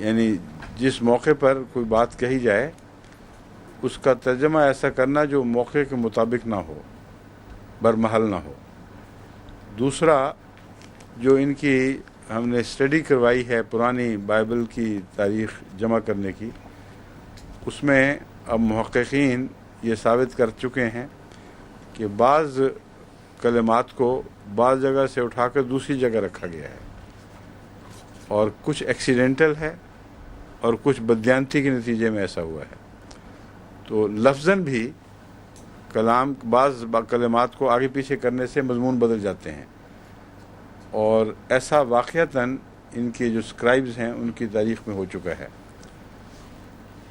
یعنی جس موقع پر کوئی بات کہی جائے اس کا ترجمہ ایسا کرنا جو موقع کے مطابق نہ ہو، برمحل نہ ہو۔ دوسرا، جو ان کی ہم نے اسٹڈی کروائی ہے پرانی بائبل کی تاریخ جمع کرنے کی، اس میں اب محققین یہ ثابت کر چکے ہیں کہ بعض کلمات کو بعض جگہ سے اٹھا کر دوسری جگہ رکھا گیا ہے، اور کچھ ایکسیڈنٹل ہے اور کچھ بدیانتی کے نتیجے میں ایسا ہوا ہے۔ تو لفظاً بھی بعض کلمات کو آگے پیچھے کرنے سے مضمون بدل جاتے ہیں، اور ایسا واقعتاً ان کے جو سکرائبز ہیں ان کی تاریخ میں ہو چکا ہے۔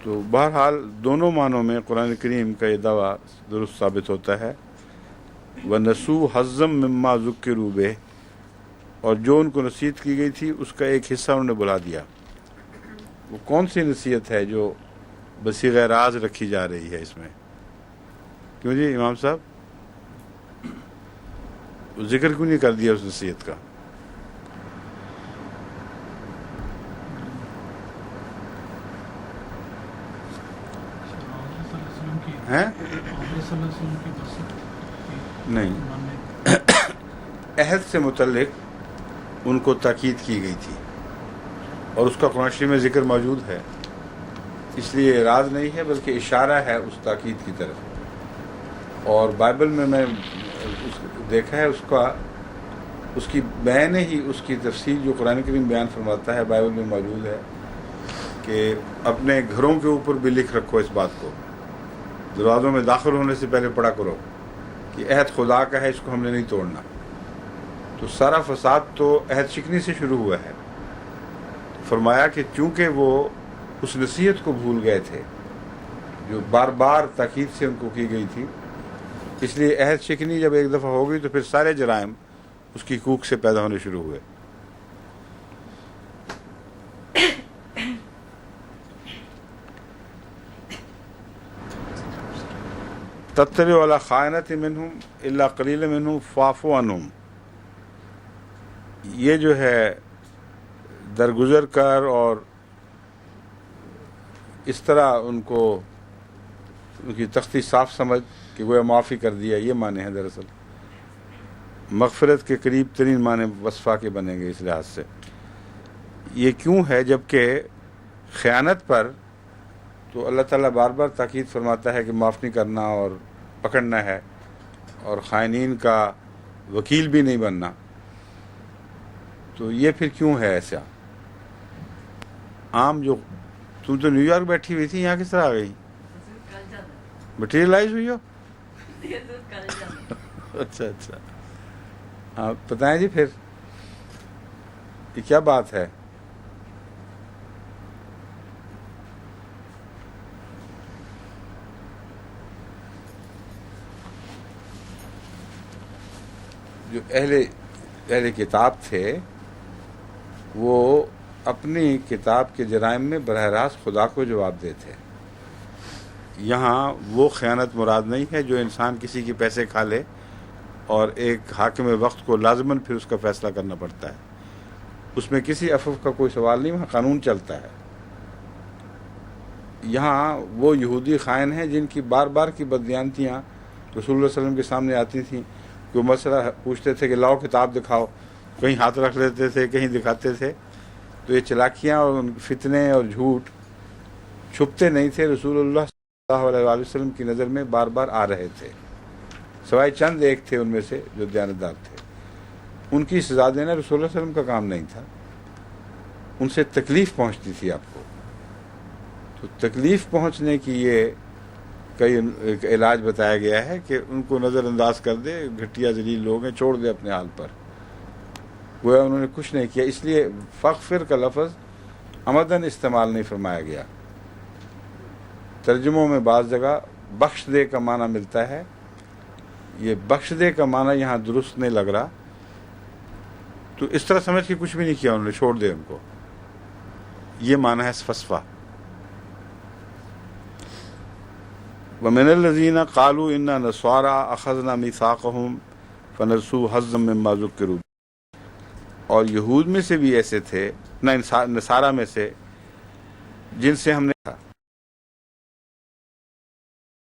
تو بہرحال دونوں معنوں میں قرآن کریم کا یہ دعویٰ درست ثابت ہوتا ہے۔ وَنَسُوا حَظًّا مِّمَّا ذُكِّرُوا بِهِ، اور جو ان کو نصیحت کی گئی تھی اس کا ایک حصہ انہوں نے بھلا دیا۔ وہ کون سی نصیحت ہے جو بصیغہ راز رکھی جا رہی ہے اس میں؟ کیوں جی امام صاحب، ذکر کیوں نہیں کر دیا اس نصیحت کا؟ ہیں؟ نہیں، عہد سے متعلق ان کو تاکید کی گئی تھی، اور اس کا قرآن شریف میں ذکر موجود ہے، اس لیے اعراض نہیں ہے بلکہ اشارہ ہے اس تاکید کی طرف۔ اور بائبل میں دیکھا ہے اس کی بیان ہی، اس کی تفصیل جو قرآن کریم بیان فرماتا ہے بائبل میں موجود ہے کہ اپنے گھروں کے اوپر بھی لکھ رکھو اس بات کو، دروازوں میں داخل ہونے سے پہلے پڑھا کرو کہ عہد خدا کا ہے، اس کو ہم نے نہیں توڑنا۔ تو سارا فساد تو عہد شکنی سے شروع ہوا ہے۔ فرمایا کہ چونکہ وہ اس نصیحت کو بھول گئے تھے جو بار بار تاکید سے ان کو کی گئی تھی، اس لیے عہد شکنی جب ایک دفعہ ہو گئی تو پھر سارے جرائم اس کی کوکھ سے پیدا ہونے شروع ہوئے۔ تطلع علی خائنۃ منہم الا قلیل منہم فاعف عنہم، یہ جو ہے درگزر کر اور اس طرح ان کی تختی صاف سمجھ کہ گویا معافی کر دیا، یہ معنی ہیں دراصل۔ مغفرت کے قریب ترین معنی وصفہ کے بنیں گے اس لحاظ سے۔ یہ کیوں ہے؟ جبکہ خیانت پر تو اللہ تعالیٰ بار بار تاکید فرماتا ہے کہ معاف نہیں کرنا اور پکڑنا ہے، اور خائنین کا وکیل بھی نہیں بننا، تو یہ پھر کیوں ہے ایسا؟ عام جو تم تو نیو یارک بیٹھی ہوئی تھی، یہاں کس طرح آ گئی؟ مٹیریلائز ہوئی ہو؟ اچھا اچھا، ہاں بتائیں جی پھر یہ کیا بات ہے؟ جو اہل کتاب تھے وہ اپنی کتاب کے جرائم میں براہ راست خدا کو جواب دیتے۔ یہاں وہ خیانت مراد نہیں ہے جو انسان کسی کے پیسے کھا لے اور ایک حاکم وقت کو لازماً پھر اس کا فیصلہ کرنا پڑتا ہے، اس میں کسی عفو کا کوئی سوال نہیں، وہاں قانون چلتا ہے۔ یہاں وہ یہودی خائن ہیں جن کی بار بار کی بددیانتیاں رسول اللہ صلی اللہ علیہ وسلم کے سامنے آتی تھیں، کوئی مسئلہ پوچھتے تھے کہ لاؤ کتاب دکھاؤ، کہیں ہاتھ رکھ لیتے تھے، کہیں دکھاتے تھے۔ تو یہ چلاکیاں اور فتنے اور جھوٹ چھپتے نہیں تھے، رسول اللہ صلی اللہ علیہ وسلم کی نظر میں بار بار آ رہے تھے، سوائے چند ایک تھے ان میں سے جو دیانتدار تھے۔ ان کی سزا دینا رسول اللہ صلی اللہ علیہ وسلم کا کام نہیں تھا، ان سے تکلیف پہنچتی تھی آپ کو۔ تو تکلیف پہنچنے کی یہ ایک علاج بتایا گیا ہے کہ ان کو نظر انداز کر دے، گھٹیا ذلیل لوگ ہیں، چھوڑ دے اپنے حال پر، گویا انہوں نے کچھ نہیں کیا۔ اس لیے فغفر کا لفظ عمدن استعمال نہیں فرمایا گیا۔ ترجموں میں بعض جگہ بخش دے کا معنی ملتا ہے، یہ بخش دے کا معنی یہاں درست نہیں لگ رہا، تو اس طرح سمجھ کے کچھ بھی نہیں کیا انہوں نے، چھوڑ دے ان کو، یہ معنی ہے فسفہ۔ وَمِنَ الَّذِينَ قَالُوا إِنَّا نَصَارَىٰ أَخَذْنَا مِيثَاقَهُمْ فَنَسُوا حَظًّا مِّمَّا ذُكِّرُوا، اور یہود میں سے بھی ایسے تھے، نصارہ میں سے جن سے ہم نے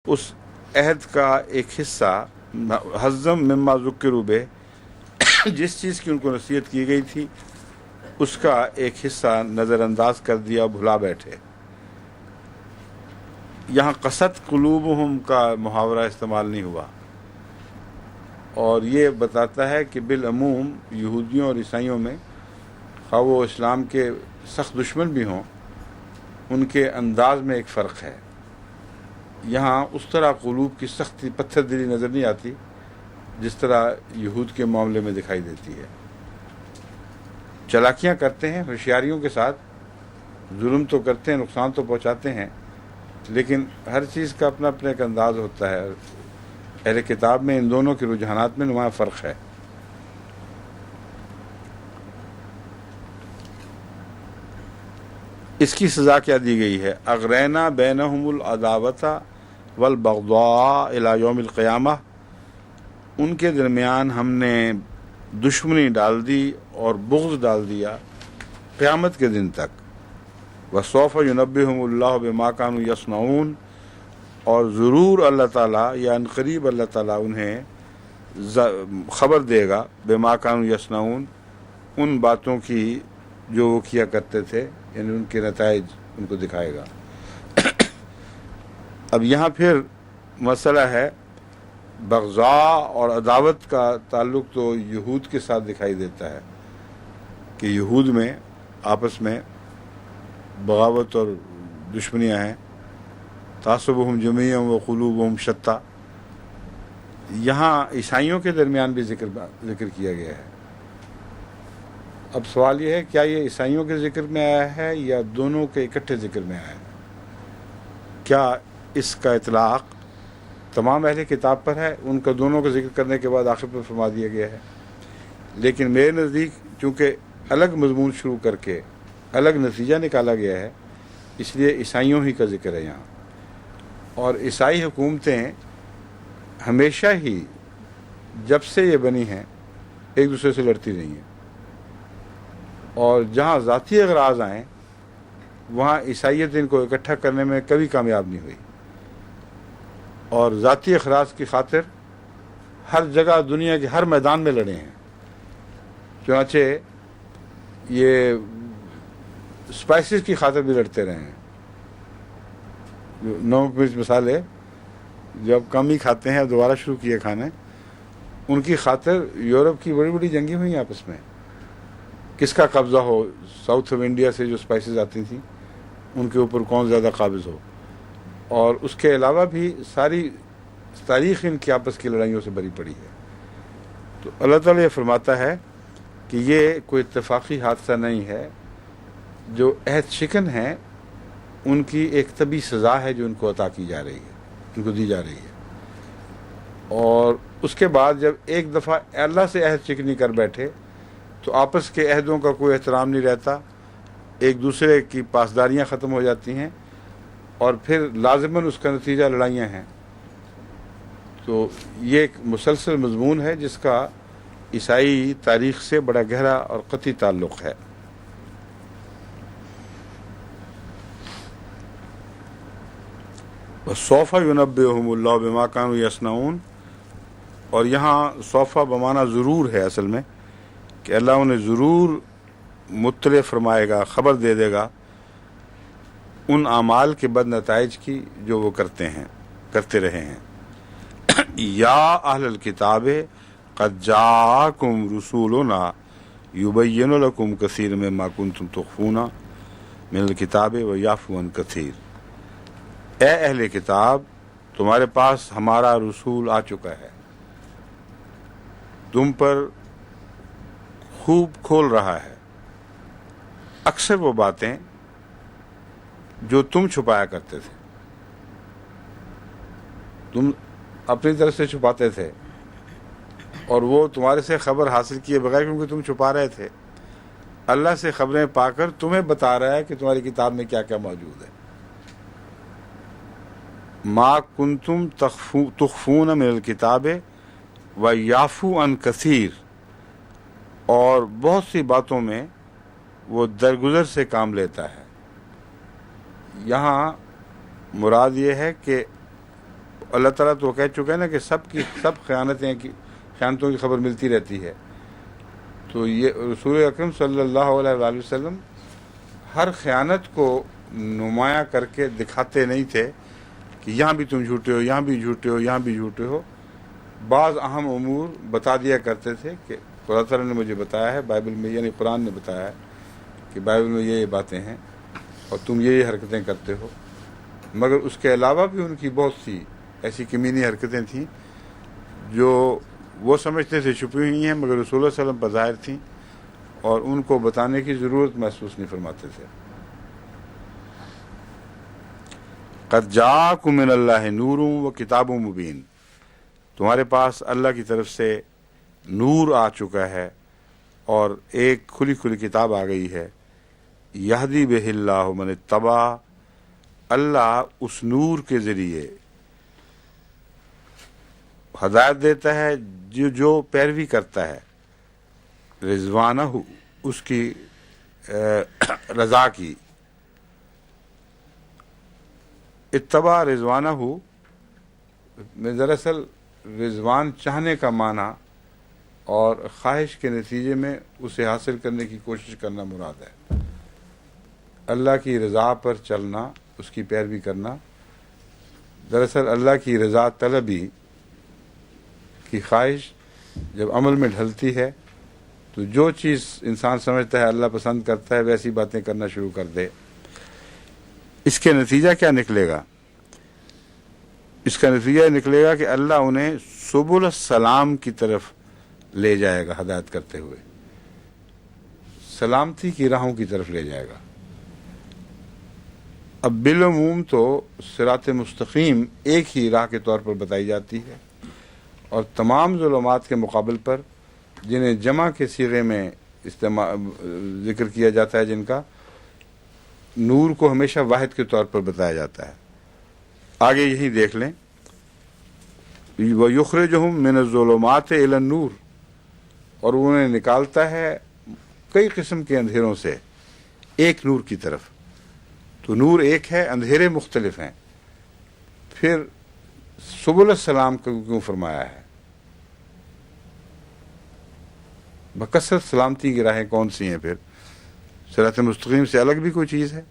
اس عہد کا ایک حصہ حزم مما ذکروا بہ، جس چیز کی ان کو نصیحت کی گئی تھی اس کا ایک حصہ نظر انداز کر دیا، بھلا بیٹھے۔ یہاں قست قلوبہم کا محاورہ استعمال نہیں ہوا، اور یہ بتاتا ہے کہ بالعموم یہودیوں اور عیسائیوں میں، خواہ وہ اسلام کے سخت دشمن بھی ہوں، ان کے انداز میں ایک فرق ہے۔ یہاں اس طرح قلوب کی سختی، پتھر دلی نظر نہیں آتی جس طرح یہود کے معاملے میں دکھائی دیتی ہے۔ چالاکیاں کرتے ہیں، ہوشیاریوں کے ساتھ ظلم تو کرتے ہیں، نقصان تو پہنچاتے ہیں، لیکن ہر چیز کا اپنا اپنا ایک انداز ہوتا ہے۔ اہل کتاب میں ان دونوں کے رجحانات میں نمایاں فرق ہے۔ اس کی سزا کیا دی گئی ہے؟ اغرینا بینہم العداوۃ والبغضاء الی یوم القیامہ، ان کے درمیان ہم نے دشمنی ڈال دی اور بغض ڈال دیا قیامت کے دن تک۔ وسوف ینبئہم اللہ بما کانوا یصنعون، اور ضرور اللہ تعالیٰ یا عنقریب اللہ تعالیٰ انہیں خبر دے گا بما کانوا یصنعون، ان باتوں کی جو وہ کیا کرتے تھے، یعنی ان کے نتائج ان کو دکھائے گا۔ اب یہاں پھر مسئلہ ہے بغضاء اور عداوت کا تعلق تو یہود کے ساتھ دکھائی دیتا ہے کہ یہود میں آپس میں بغاوت اور دشمنیاں ہیں۔ تعصبہم جمیعا وقلوبہم شتیٰ، یہاں عیسائیوں کے درمیان بھی ذکر کیا گیا ہے۔ اب سوال یہ ہے کیا یہ عیسائیوں کے ذکر میں آیا ہے یا دونوں کے اکٹھے ذکر میں آیا ہے؟ کیا اس کا اطلاق تمام اہل کتاب پر ہے؟ ان کا دونوں کا ذکر کرنے کے بعد آخر پر فرما دیا گیا ہے۔ لیکن میرے نزدیک چونکہ الگ مضمون شروع کر کے الگ نتیجہ نکالا گیا ہے، اس لیے عیسائیوں ہی کا ذکر ہے یہاں۔ اور عیسائی حکومتیں ہمیشہ ہی جب سے یہ بنی ہیں ایک دوسرے سے لڑتی رہی ہیں، اور جہاں ذاتی اغراض آئیں وہاں عیسائیت ان کو اکٹھا کرنے میں کبھی کامیاب نہیں ہوئی، اور ذاتی اغراض کی خاطر ہر جگہ دنیا کے ہر میدان میں لڑے ہیں۔ چنانچہ یہ اسپائسز کی خاطر بھی لڑتے رہے ہیں۔ نمک مرچ مسالے جب کم ہی کھاتے ہیں دوبارہ شروع کیے کھانے، ان کی خاطر یورپ کی بڑی بڑی جنگیں ہوئی آپس میں، کس کا قبضہ ہو، ساؤتھ آف انڈیا سے جو اسپائسز آتی تھیں ان کے اوپر کون زیادہ قابض ہو۔ اور اس کے علاوہ بھی ساری تاریخ ان کی آپس کی لڑائیوں سے بھری پڑی ہے۔ تو اللہ تعالیٰ یہ فرماتا ہے کہ یہ کوئی اتفاقی حادثہ نہیں ہے، جو عہد شکن ہیں ان کی ایک طبی سزا ہے جو ان کو عطا کی جا رہی ہے، ان کو دی جا رہی ہے۔ اور اس کے بعد جب ایک دفعہ اللہ سے عہد شکنی کر بیٹھے تو آپس کے عہدوں کا کوئی احترام نہیں رہتا، ایک دوسرے کی پاسداریاں ختم ہو جاتی ہیں، اور پھر لازماً اس کا نتیجہ لڑائیاں ہیں۔ تو یہ ایک مسلسل مضمون ہے جس کا عیسائی تاریخ سے بڑا گہرا اور قطعی تعلق ہے۔ سوف ینبئہم اللہ بما کانوا یصنعون، اور یہاں سوف بمانا ضرور ہے اصل میں، کہ اللہ انہیں ضرور مطلع فرمائے گا، خبر دے دے گا ان اعمال کے بد نتائج کی جو وہ کرتے رہے ہیں۔ یا اہل الکتاب قد جاءکم رسولنا یبین لکم کثیر مما کنتم تخفون من الکتاب ویعفو عن کثیر، اے اہل کتاب تمہارے پاس ہمارا رسول آ چکا ہے، تم پر خوب کھول رہا ہے اکثر وہ باتیں جو تم چھپایا کرتے تھے، تم اپنی طرف سے چھپاتے تھے، اور وہ تمہارے سے خبر حاصل کیے بغیر کیونکہ تم چھپا رہے تھے، اللہ سے خبریں پا کر تمہیں بتا رہا ہے کہ تمہاری کتاب میں کیا کیا موجود ہے۔ ما کنتم تخفون من الکتاب ویعفو عن کثیر، اور بہت سی باتوں میں وہ درگزر سے کام لیتا ہے، یہاں مراد یہ ہے کہ اللہ تعالیٰ تو کہہ چکا ہے نا کہ سب خیانتوں کی خبر ملتی رہتی ہے. تو یہ رسول اکرم صلی اللہ علیہ وآلہ وسلم ہر خیانت کو نمایاں کر کے دکھاتے نہیں تھے کہ یہاں بھی تم جھوٹے ہو، یہاں بھی جھوٹے ہو، یہاں بھی جھوٹے ہو. بعض اہم امور بتا دیا کرتے تھے کہ اللہ تعالیٰ نے مجھے بتایا ہے بائبل میں، یعنی قرآن نے بتایا ہے کہ بائبل میں یہ باتیں ہیں اور تم یہ حرکتیں کرتے ہو. مگر اس کے علاوہ بھی ان کی بہت سی ایسی کمینی حرکتیں تھیں جو وہ سمجھتے تھے چھپی ہوئی ہیں، مگر رسول اللہ صلی اللہ علیہ وسلم پر ظاہر تھیں اور ان کو بتانے کی ضرورت محسوس نہیں فرماتے تھے. قد جاءکم من اللہ نور و کتاب مبین، تمہارے پاس اللہ کی طرف سے نور آ چکا ہے اور ایک کھلی کھلی کتاب آ گئی ہے. یہدی بہ اللہ من اتبع، اللہ اس نور کے ذریعے ہدایت دیتا ہے جو پیروی کرتا ہے رضوانہ، اس کی رضا کی. اتبع رضوانہ میں دراصل رضوان چاہنے کا معنی اور خواہش کے نتیجے میں اسے حاصل کرنے کی کوشش کرنا مراد ہے. اللہ کی رضا پر چلنا، اس کی پیروی کرنا، دراصل اللہ کی رضا طلبی کی خواہش جب عمل میں ڈھلتی ہے تو جو چیز انسان سمجھتا ہے اللہ پسند کرتا ہے ویسی باتیں کرنا شروع کر دے. اس کے نتیجہ کیا نکلے گا؟ اس کا نتیجہ نکلے گا کہ اللہ انہیں سبل السلام کی طرف لے جائے گا، ہدایت کرتے ہوئے سلامتی کی راہوں کی طرف لے جائے گا. اب بالعموم تو صراط مستقیم ایک ہی راہ کے طور پر بتائی جاتی ہے، اور تمام ظلمات کے مقابل پر جنہیں جمع کے صیغے میں ذکر کیا جاتا ہے، جن کا نور کو ہمیشہ واحد کے طور پر بتایا جاتا ہے. آگے یہی دیکھ لیں، وَيُخْرِجُهُم مِّنَ الظُّلُمَاتِ إِلَى النُّورِ، اور انہیں نکالتا ہے کئی قسم کے اندھیروں سے ایک نور کی طرف. تو نور ایک ہے، اندھیرے مختلف ہیں. پھر سبل السلام کو کیوں فرمایا ہے؟ بکثرت سلامتی کی راہیں کون سی ہیں؟ پھر صراط مستقیم سے الگ بھی کوئی چیز ہے؟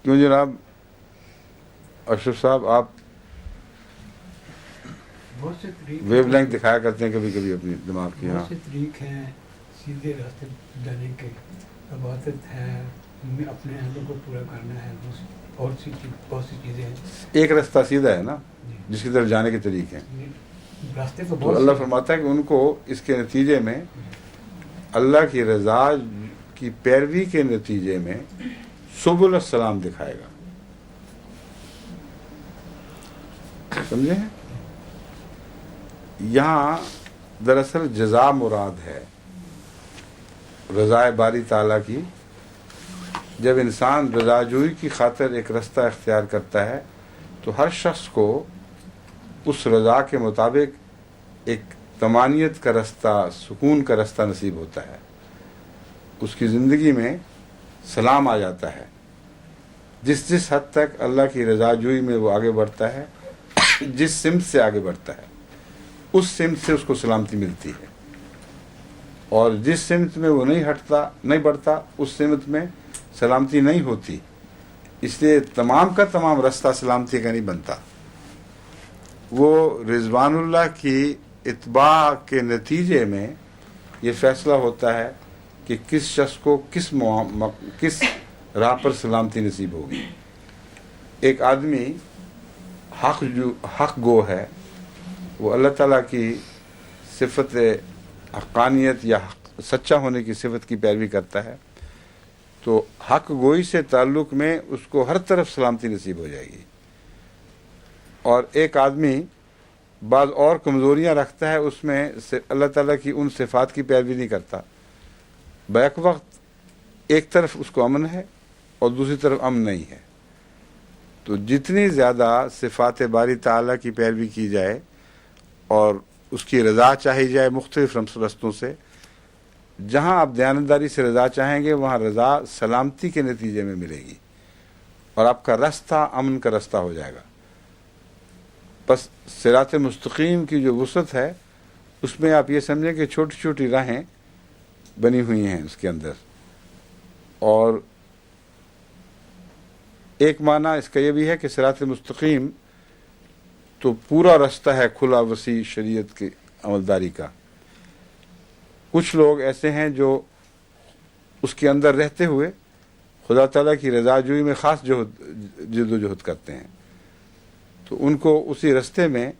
کیوں جناب اشرف صاحب، آپ ویو لینک دکھایا کرتے ہیں کبھی کبھی اپنی دماغ کی. بہت سے طریق ہیں سیدھے راستے جانے کے. عبادت ہے، اپنے اہلوں کو پورا کرنا ہے، اور بہت سی چیزیں ہیں. ایک راستہ سیدھا ہے نا جس کی طرف جانے کے طریقے ہیں. راستے تو اللہ فرماتا ہے کہ ان کو اس کے نتیجے میں اللہ کی رضا کی پیروی کے نتیجے میں سبل السلام دکھائے گا. سمجھے؟ یہاں دراصل جزا مراد ہے رضا باری تعالیٰ کی. جب انسان رضا جوئی کی خاطر ایک رستہ اختیار کرتا ہے تو ہر شخص کو اس رضا کے مطابق ایک طمانیت کا رستہ، سکون کا رستہ نصیب ہوتا ہے. اس کی زندگی میں سلام آ جاتا ہے. جس حد تک اللہ کی رضا جوئی میں وہ آگے بڑھتا ہے، جس سمت سے آگے بڑھتا ہے اس سمت سے اس کو سلامتی ملتی ہے، اور جس سمت میں وہ نہیں بڑھتا اس سمت میں سلامتی نہیں ہوتی. اس لیے تمام کا تمام رستہ سلامتی کا نہیں بنتا. وہ رضوان اللہ کی اتباع کے نتیجے میں یہ فیصلہ ہوتا ہے کہ کس شخص کو کس راہ پر سلامتی نصیب ہوگی. ایک آدمی حق گو ہے، وہ اللہ تعالیٰ کی صفت حقانیت یا سچا ہونے کی صفت کی پیروی کرتا ہے، تو حق گوئی سے تعلق میں اس کو ہر طرف سلامتی نصیب ہو جائے گی. اور ایک آدمی بعض اور کمزوریاں رکھتا ہے، اس میں اللہ تعالیٰ کی ان صفات کی پیروی نہیں کرتا. بیک وقت ایک طرف اس کو امن ہے اور دوسری طرف امن نہیں ہے. تو جتنی زیادہ صفات باری تعالیٰ کی پیروی کی جائے اور اس کی رضا چاہی جائے مختلف رستوں سے. جہاں آپ دیانتداری سے رضا چاہیں گے وہاں رضا سلامتی کے نتیجے میں ملے گی اور آپ کا راستہ امن کا راستہ ہو جائے گا. بس صراط مستقیم کی جو وسعت ہے اس میں آپ یہ سمجھیں کہ چھوٹی چھوٹی راہیں بنی ہوئی ہیں اس کے اندر. اور ایک معنی اس کا یہ بھی ہے کہ صراط مستقیم تو پورا راستہ ہے کھلا وسیع شریعت کی عملداری کا. کچھ لوگ ایسے ہیں جو اس کے اندر رہتے ہوئے خدا تعالیٰ کی رضا جوئی میں خاص جد و جہد کرتے ہیں، تو ان کو اسی راستے میں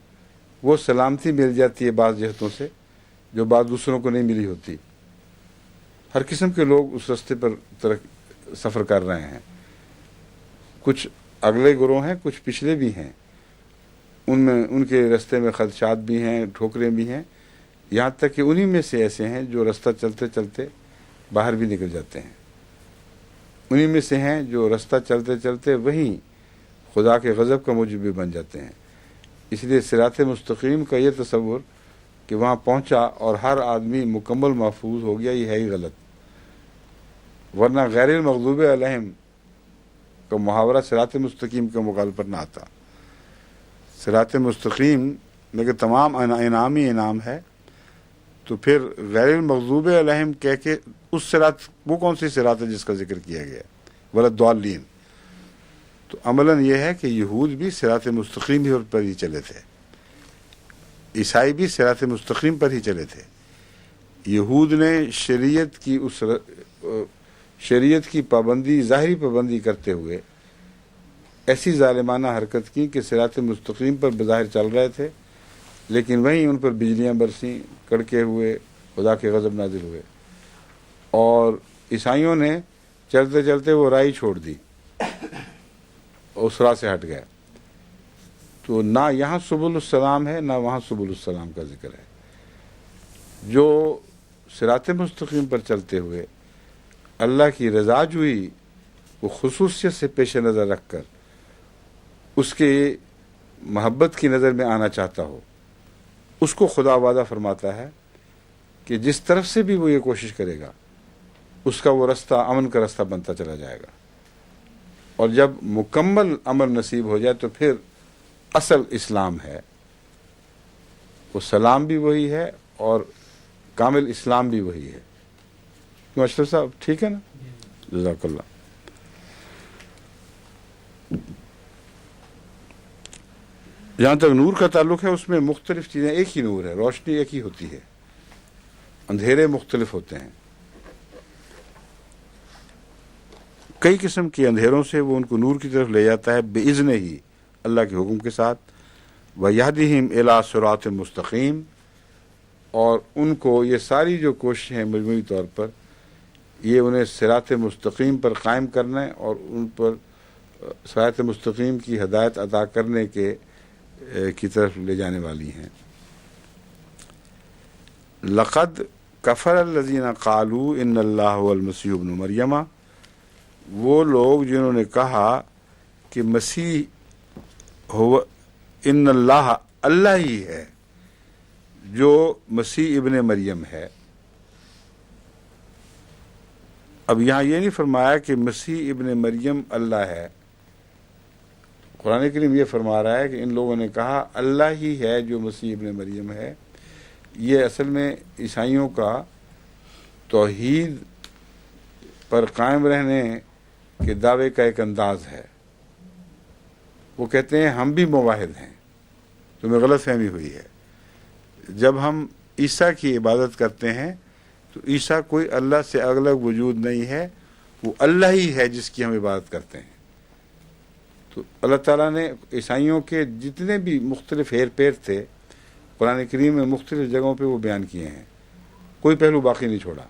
وہ سلامتی مل جاتی ہے بعض جہتوں سے جو بعض دوسروں کو نہیں ملی ہوتی. ہر قسم کے لوگ اس راستے پر سفر کر رہے ہیں. کچھ اگلے گروہ ہیں، کچھ پچھلے بھی ہیں. ان کے راستے میں خدشات بھی ہیں، ٹھوکریں بھی ہیں، یہاں تک کہ انہی میں سے ایسے ہیں جو راستہ چلتے چلتے باہر بھی نکل جاتے ہیں. انہی میں سے ہیں جو راستہ چلتے چلتے وہیں خدا کے غضب کا موجب بھی بن جاتے ہیں. اس لیے صراط مستقیم کا یہ تصور کہ وہاں پہنچا اور ہر آدمی مکمل محفوظ ہو گیا، یہ ہے ہی غلط. ورنہ غیر المغضوب علیہم کا محاورہ صراط مستقیم کے مخالفت نہ آتا. صراط مستقیم میں کہ تمام انعام ہی انعام ہے، تو پھر غیر المغضوب علیہم کہہ کے اس صراط، وہ کون سی صراط ہے جس کا ذکر کیا گیا ہے؟ ولضالین. تو عملاً یہ ہے کہ یہود بھی صراط مستقیم پر ہی چلے تھے، عیسائی بھی صراط مستقیم پر ہی چلے تھے. یہود نے شریعت کی پابندی، ظاہری پابندی کرتے ہوئے ایسی ظالمانہ حرکت کی کہ صراط مستقیم پر بظاہر چل رہے تھے، لیکن وہیں ان پر بجلیاں برسیں، کڑکے ہوئے، خدا کے غضب نازل ہوئے. اور عیسائیوں نے چلتے چلتے وہ راہ چھوڑ دی، اس راہ سے ہٹ گئے. تو نہ یہاں سبل السلام ہے، نہ وہاں سبل السلام کا ذکر ہے. جو صراط مستقیم پر چلتے ہوئے اللہ کی رضا جوئی کو خصوصیت سے پیش نظر رکھ کر اس کے محبت کی نظر میں آنا چاہتا ہو، اس کو خدا وعدہ فرماتا ہے کہ جس طرف سے بھی وہ یہ کوشش کرے گا اس کا وہ راستہ امن کا راستہ بنتا چلا جائے گا. اور جب مکمل امن نصیب ہو جائے تو پھر اصل اسلام ہے، وہ سلام بھی وہی ہے اور کامل اسلام بھی وہی ہے. کیوں اشرف صاحب ٹھیک ہے نا؟ جزاک اللہ. جہاں تک نور کا تعلق ہے اس میں مختلف چیزیں، ایک ہی نور ہے، روشنی ایک ہی ہوتی ہے، اندھیرے مختلف ہوتے ہیں. کئی قسم کے اندھیروں سے وہ ان کو نور کی طرف لے جاتا ہے بِإِذْنِ ہی، اللہ کے حکم کے ساتھ. وَيَهْدِهِمْ إِلَىٰ صِرَاطٍ مستقیم. اور ان کو یہ ساری جو کوششیں ہیں مجموعی طور پر یہ انہیں صراط مستقیم پر قائم کرنے اور ان پر صراط مستقیم کی ہدایت عطا کرنے کی طرف لے جانے والی ہیں. لقد کفر الذین قالوا ان اللہ هو المسیح ابن مریم. وہ لوگ جنہوں نے کہا کہ مسیح ہو ان اللہ، اللہ ہی ہے جو مسیح ابن مریم ہے. اب یہاں یہ نہیں فرمایا کہ مسیح ابن مریم اللہ ہے. قرآن کریم یہ فرما رہا ہے کہ ان لوگوں نے کہا اللہ ہی ہے جو مسیح ابن مریم ہے. یہ اصل میں عیسائیوں کا توحید پر قائم رہنے کے دعوے کا ایک انداز ہے. وہ کہتے ہیں ہم بھی مواحد ہیں. تمہیں غلط فہمی ہوئی ہے. جب ہم عیسیٰ کی عبادت کرتے ہیں تو عیسیٰ کوئی اللہ سے الگ وجود نہیں ہے، وہ اللہ ہی ہے جس کی ہم عبادت کرتے ہیں. تو اللہ تعالیٰ نے عیسائیوں کے جتنے بھی مختلف ہیر پیر تھے قرآن کریم میں مختلف جگہوں پہ وہ بیان کیے ہیں، کوئی پہلو باقی نہیں چھوڑا.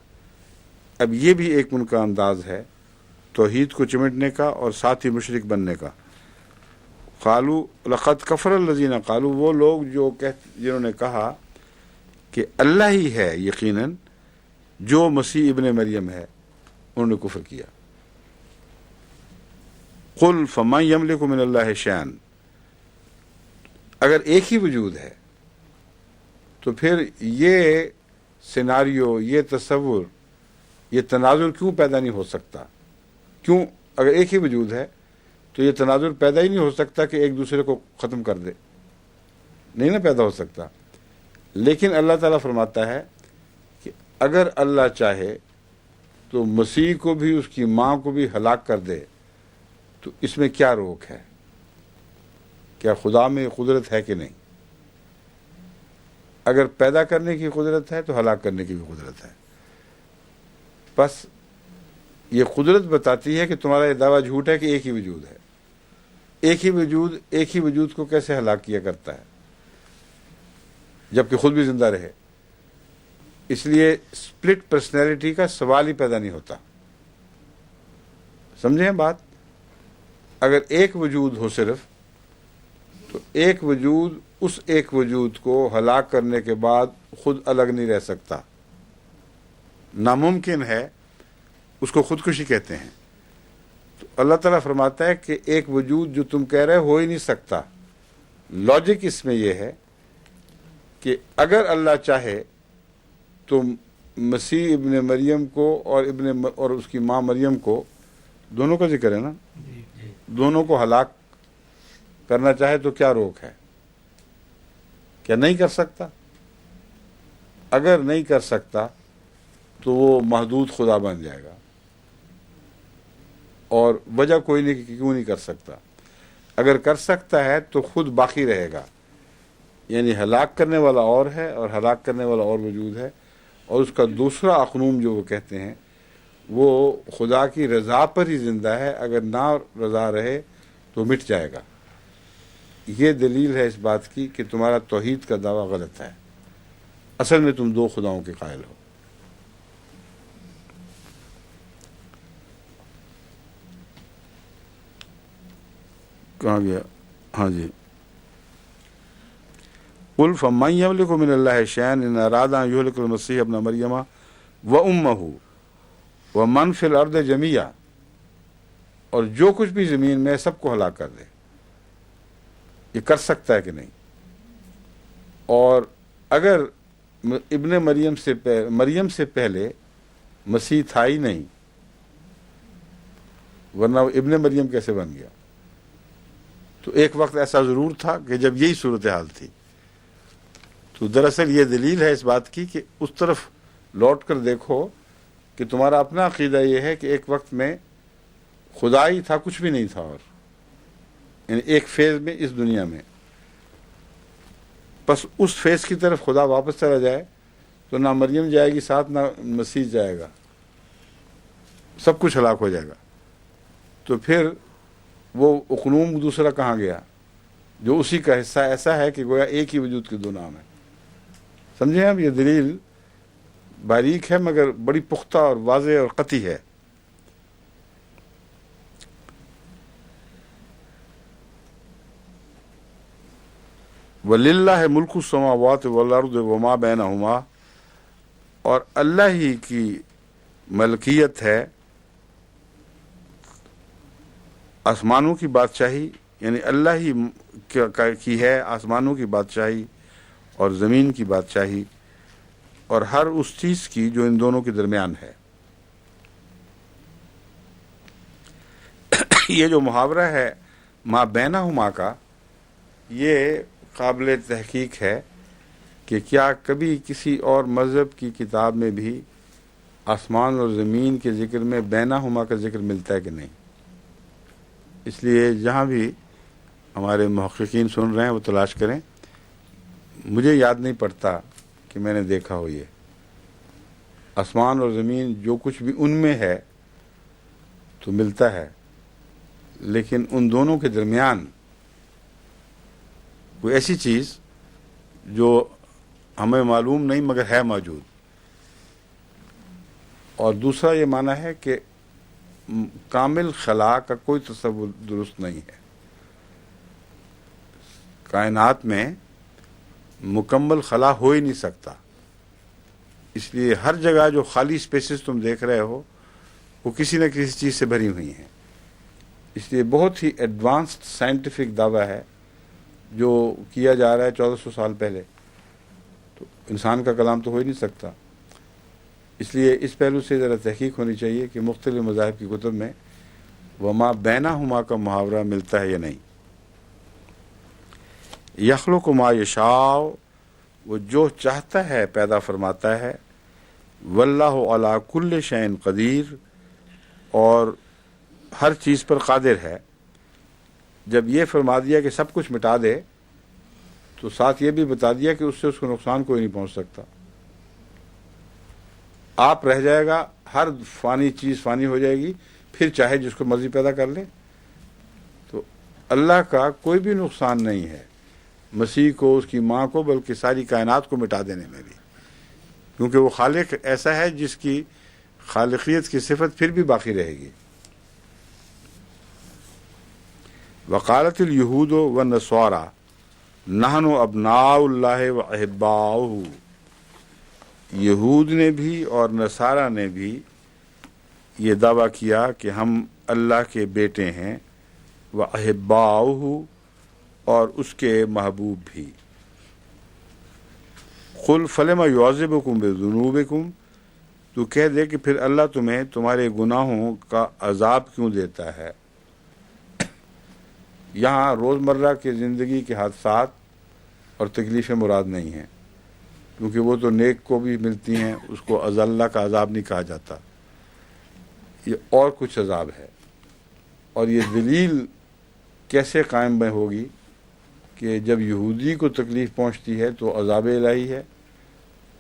اب یہ بھی ایک ان کا انداز ہے توحید کو چمٹنے کا اور ساتھ ہی مشرک بننے کا. قالوا لقد کفر الذین قالوا، وہ لوگ جنہوں نے کہا کہ اللہ ہی ہے یقیناً جو مسیح ابن مریم ہے، انہوں نے کفر کیا. قل فمن یملک من اللہ شیئا، اگر ایک ہی وجود ہے تو پھر یہ سیناریو، یہ تصور، یہ تناظر کیوں پیدا نہیں ہو سکتا؟ کیوں؟ اگر ایک ہی وجود ہے تو یہ تناظر پیدا ہی نہیں ہو سکتا کہ ایک دوسرے کو ختم کر دے، نہیں نا پیدا ہو سکتا۔ لیکن اللہ تعالیٰ فرماتا ہے کہ اگر اللہ چاہے تو مسیح کو بھی، اس کی ماں کو بھی ہلاک کر دے، تو اس میں کیا روک ہے؟ کیا خدا میں قدرت ہے کہ نہیں؟ اگر پیدا کرنے کی قدرت ہے تو ہلاک کرنے کی بھی قدرت ہے۔ بس یہ قدرت بتاتی ہے کہ تمہارا یہ دعویٰ جھوٹ ہے کہ ایک ہی وجود ہے۔ ایک ہی وجود کو کیسے ہلاک کیا کرتا ہے جبکہ خود بھی زندہ رہے؟ اس لیے سپلٹ پرسنالٹی کا سوال ہی پیدا نہیں ہوتا۔ سمجھیں بات؟ اگر ایک وجود ہو صرف، تو ایک وجود اس ایک وجود کو ہلاک کرنے کے بعد خود الگ نہیں رہ سکتا، ناممکن ہے، اس کو خودکشی کہتے ہیں۔ تو اللہ تعالیٰ فرماتا ہے کہ ایک وجود جو تم کہہ رہے ہو ہی نہیں سکتا۔ لاجک اس میں یہ ہے کہ اگر اللہ چاہے تو مسیح ابن مریم کو اور اس کی ماں مریم کو، دونوں کا ذکر ہے نا، دونوں کو ہلاک کرنا چاہے تو کیا روک ہے؟ کیا نہیں کر سکتا؟ اگر نہیں کر سکتا تو وہ محدود خدا بن جائے گا، اور وجہ کوئی نہیں کہ کیوں نہیں کر سکتا۔ اگر کر سکتا ہے تو خود باقی رہے گا، یعنی ہلاک کرنے والا اور ہے اور ہلاک کرنے والا اور وجود ہے، اور اس کا دوسرا اقنوم جو وہ کہتے ہیں وہ خدا کی رضا پر ہی زندہ ہے، اگر نہ رضا رہے تو مٹ جائے گا۔ یہ دلیل ہے اس بات کی کہ تمہارا توحید کا دعویٰ غلط ہے، اصل میں تم دو خداؤں کے قائل ہو۔ کہاں گیا؟ ہاں جی، قل فمن یملک من اللہ شیئا ان اراد ان یہلک المسیح ابن مریم وامہ ومن فی الارض جمیعا، اور جو کچھ بھی زمین میں سب کو ہلاک کر دے۔ یہ کر سکتا ہے کہ نہیں؟ اور اگر ابن مریم سے پہلے مسیح تھا ہی نہیں، ورنہ ابن مریم کیسے بن گیا؟ تو ایک وقت ایسا ضرور تھا کہ جب یہی صورتحال تھی۔ تو دراصل یہ دلیل ہے اس بات کی کہ اس طرف لوٹ کر دیکھو کہ تمہارا اپنا عقیدہ یہ ہے کہ ایک وقت میں خدا ہی تھا، کچھ بھی نہیں تھا، اور یعنی ایک فیز میں اس دنیا میں، بس اس فیز کی طرف خدا واپس چلا جائے تو نہ مریم جائے گی ساتھ، نہ مسیح جائے گا، سب کچھ ہلاک ہو جائے گا۔ تو پھر وہ اقنوم دوسرا کہاں گیا جو اسی کا حصہ ایسا ہے کہ گویا ایک ہی وجود کے دو نام ہیں؟ سمجھیں اب یہ دلیل باریک ہے مگر بڑی پختہ اور واضح اور قطعی ہے۔ وَلِلَّهِ مُلْكُ السَّمَاوَاتِ وَالْأَرْضِ وَمَا بَيْنَهُمَا، اور اللہ ہی کی ملکیت ہے آسمانوں کی بادشاہی، یعنی اللہ ہی کی ہے آسمانوں کی بادشاہی اور زمین کی بادشاہی، اور ہر اس چیز کی جو ان دونوں کے درمیان ہے۔ یہ جو محاورہ ہے ما بینہما کا، یہ قابل تحقیق ہے کہ کیا کبھی کسی اور مذہب کی کتاب میں بھی آسمان اور زمین کے ذکر میں بینہما کا ذکر ملتا ہے کہ نہیں؟ اس لیے جہاں بھی ہمارے محققین سن رہے ہیں وہ تلاش کریں۔ مجھے یاد نہیں پڑتا کہ میں نے دیکھا ہو یہ آسمان اور زمین جو کچھ بھی ان میں ہے تو ملتا ہے، لیکن ان دونوں کے درمیان کوئی ایسی چیز جو ہمیں معلوم نہیں مگر ہے موجود۔ اور دوسرا یہ معنی ہے کہ کامل خلا کا کوئی تصور درست نہیں ہے۔ کائنات میں مکمل خلا ہو ہی نہیں سکتا، اس لیے ہر جگہ جو خالی سپیسز تم دیکھ رہے ہو وہ کسی نہ کسی چیز سے بھری ہوئی ہیں۔ اس لیے بہت ہی ایڈوانسڈ سائنٹیفک دعویٰ ہے جو کیا جا رہا ہے 1400 سال پہلے۔ تو انسان کا کلام تو ہو ہی نہیں سکتا. اس لیے اس پہلو سے ذرا تحقیق ہونی چاہیے کہ مختلف مذاہب کی کتب میں وما بینہما کا محاورہ ملتا ہے یا نہیں. یخلق ما یشاء، وہ جو چاہتا ہے پیدا فرماتا ہے. واللہ علی کل شیء قدیر، اور ہر چیز پر قادر ہے. جب یہ فرما دیا کہ سب کچھ مٹا دے تو ساتھ یہ بھی بتا دیا کہ اس سے اس کو نقصان کوئی نہیں پہنچ سکتا. آپ رہ جائے گا، ہر فانی چیز فانی ہو جائے گی، پھر چاہے جس کو مرضی پیدا کر لے. تو اللہ کا کوئی بھی نقصان نہیں ہے مسیح کو، اس کی ماں کو، بلکہ ساری کائنات کو مٹا دینے میں بھی، کیونکہ وہ خالق ایسا ہے جس کی خالقیت کی صفت پھر بھی باقی رہے گی. وقالت الیہود والنصارى نحن ابناء اللہ واحباؤہ، یہود نے بھی اور نصارہ نے بھی یہ دعویٰ کیا کہ ہم اللہ کے بیٹے ہیں، واحباؤہ، اور اس کے محبوب بھی. قل فلم یعذبکم بذنوبکم، تو کہہ دے کہ پھر اللہ تمہیں تمہارے گناہوں کا عذاب کیوں دیتا ہے. یہاں روزمرہ کی زندگی کے حادثات اور تکلیفیں مراد نہیں ہیں، کیونکہ وہ تو نیک کو بھی ملتی ہیں، اس کو اللہ کا عذاب نہیں کہا جاتا. یہ اور کچھ عذاب ہے. اور یہ دلیل کیسے قائم میں ہوگی کہ جب یہودی کو تکلیف پہنچتی ہے تو عذاب الہی ہے،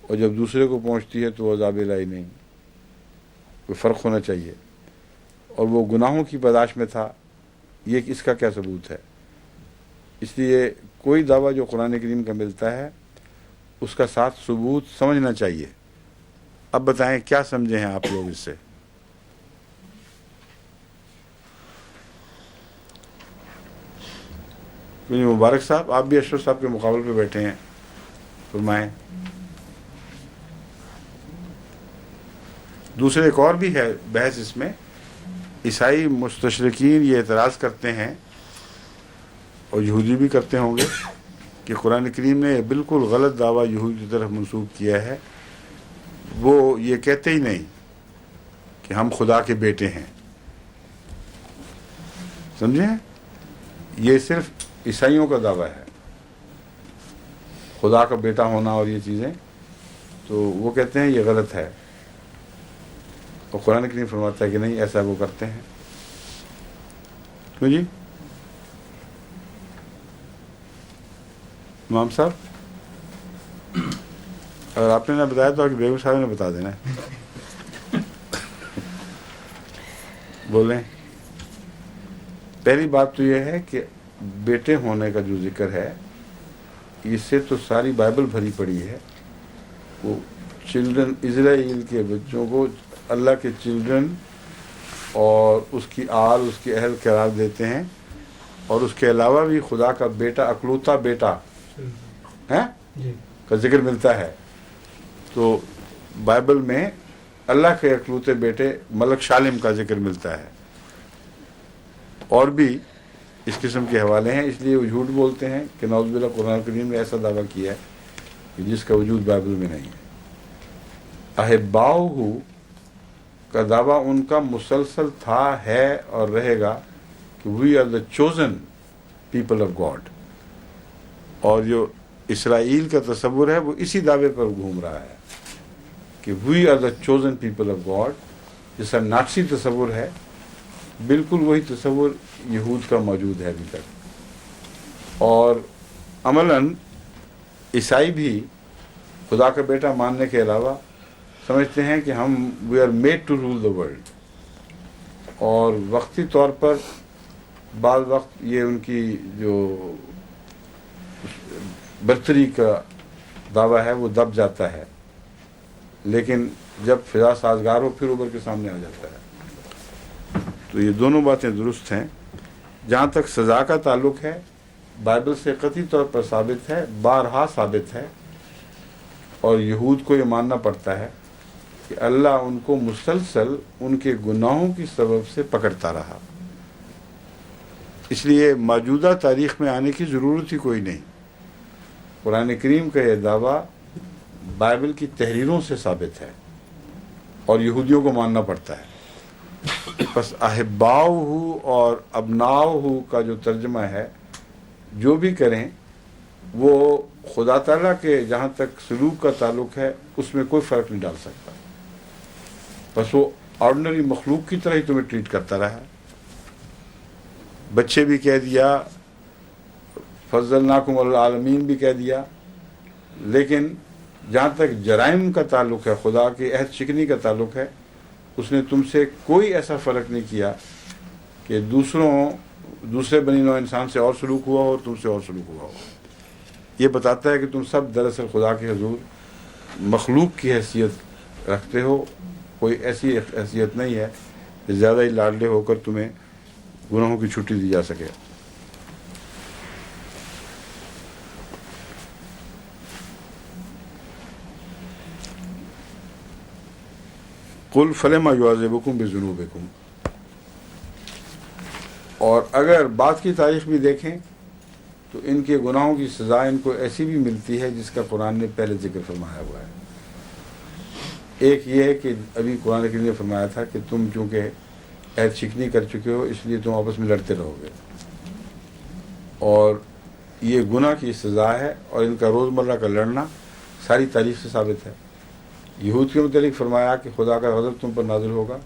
اور جب دوسرے کو پہنچتی ہے تو عذاب الہی نہیں. کوئی فرق ہونا چاہیے. اور وہ گناہوں کی پاداش میں تھا، یہ اس کا کیا ثبوت ہے؟ اس لیے کوئی دعویٰ جو قرآن کریم کا ملتا ہے اس کا ساتھ ثبوت سمجھنا چاہیے. اب بتائیں کیا سمجھے ہیں آپ لوگ اس سے؟ مبارک صاحب، آپ بھی اشرف صاحب کے مقابل پہ بیٹھے ہیں، فرمائیں. دوسرے ایک اور بھی ہے بحث اس میں. عیسائی مستشرقین یہ اعتراض کرتے ہیں، اور یہودی بھی کرتے ہوں گے، کہ قرآن کریم نے بالکل غلط دعویٰ یہود کی طرف منسوب کیا ہے. وہ یہ کہتے ہی نہیں کہ ہم خدا کے بیٹے ہیں. سمجھیں؟ یہ صرف عیسائیوں کا دعویٰ ہے، خدا کا بیٹا ہونا اور یہ چیزیں. تو وہ کہتے ہیں یہ غلط ہے، اور قرآن کریم فرماتا ہے کہ نہیں، ایسا وہ کرتے ہیں. کیوں جی امام صاحب؟ اگر آپ نے نہ بتایا تو کہ بیگم صاحب نے بتا دینا ہے. بولیں. پہلی بات تو یہ ہے کہ بیٹے ہونے کا جو ذکر ہے، اس سے تو ساری بائبل بھری پڑی ہے. وہ چلڈرن، اسرائیل کے بچوں کو اللہ کے چلڈرن اور اس کی آل، اس کی اہل قرار دیتے ہیں. اور اس کے علاوہ بھی خدا کا بیٹا، اکلوتا بیٹا ہے کا ذکر ملتا ہے. تو بائبل میں اللہ کے اکلوتے بیٹے ملک شالم کا ذکر ملتا ہے. اور بھی اس قسم کے حوالے ہیں. اس لیے وہ جھوٹ بولتے ہیں کہ نعوذ باللہ قرآن کریم نے ایسا دعویٰ کیا ہے کہ جس کا وجود بائبل میں نہیں ہے. احباؤہ کا دعویٰ ان کا مسلسل تھا، ہے اور رہے گا کہ we are the chosen people of God. اور جو اسرائیل کا تصور ہے وہ اسی دعوے پر گھوم رہا ہے کہ we are the chosen people of God. جیسا ناٹسی تصور ہے، بالکل وہی تصور یہود کا موجود ہے ابھی تک. اور عملاً عیسائی بھی خدا کا بیٹا ماننے کے علاوہ سمجھتے ہیں کہ ہم we are made to rule the world. اور وقتی طور پر بعض وقت یہ ان کی جو برتری کا دعویٰ ہے وہ دب جاتا ہے، لیکن جب فضا سازگار ہو پھر ابھر کے سامنے آ جاتا ہے. تو یہ دونوں باتیں درست ہیں. جہاں تک سزا کا تعلق ہے، بائبل سے قطعی طور پر ثابت ہے، بارہا ثابت ہے. اور یہود کو یہ ماننا پڑتا ہے کہ اللہ ان کو مسلسل ان کے گناہوں کی سبب سے پکڑتا رہا. اس لیے موجودہ تاریخ میں آنے کی ضرورت ہی کوئی نہیں. قرآن کریم کا یہ دعویٰ بائبل کی تحریروں سے ثابت ہے اور یہودیوں کو ماننا پڑتا ہے۔ بس احباؤہ اور ابناؤہ کا جو ترجمہ ہے، جو بھی کریں وہ خدا تعالیٰ کے جہاں تک سلوک کا تعلق ہے اس میں کوئی فرق نہیں ڈال سکتا، بس وہ آرڈنری مخلوق کی طرح ہی تمہیں ٹریٹ کرتا رہا۔ بچے بھی کہہ دیا، فضلناکم علی العالمین بھی کہہ دیا، لیکن جہاں تک جرائم کا تعلق ہے، خدا کی عہد شکنی کا تعلق ہے، اس نے تم سے کوئی ایسا فرق نہیں کیا کہ دوسرے بنی نوع انسان سے اور سلوک ہوا ہو اور تم سے اور سلوک ہوا ہو۔ یہ بتاتا ہے کہ تم سب دراصل خدا کے حضور مخلوق کی حیثیت رکھتے ہو، کوئی ایسی حیثیت نہیں ہے کہ زیادہ ہی لاڈلے ہو کر تمہیں گناہوں کی چھٹی دی جا سکے۔ قل فلما یعذبکم بذنوبکم، اور اگر بات کی تاریخ بھی دیکھیں تو ان کے گناہوں کی سزا ان کو ایسی بھی ملتی ہے جس کا قرآن نے پہلے ذکر فرمایا ہوا ہے۔ ایک یہ ہے کہ ابھی قرآن کریم نے فرمایا تھا کہ تم چونکہ عہد شکنی کر چکے ہو اس لیے تم آپس میں لڑتے رہو گے، اور یہ گناہ کی سزا ہے، اور ان کا روزمرہ کا لڑنا ساری تاریخ سے ثابت ہے۔ یہود کے متعلق فرمایا کہ خدا کا غضب تم پر نازل ہوگا،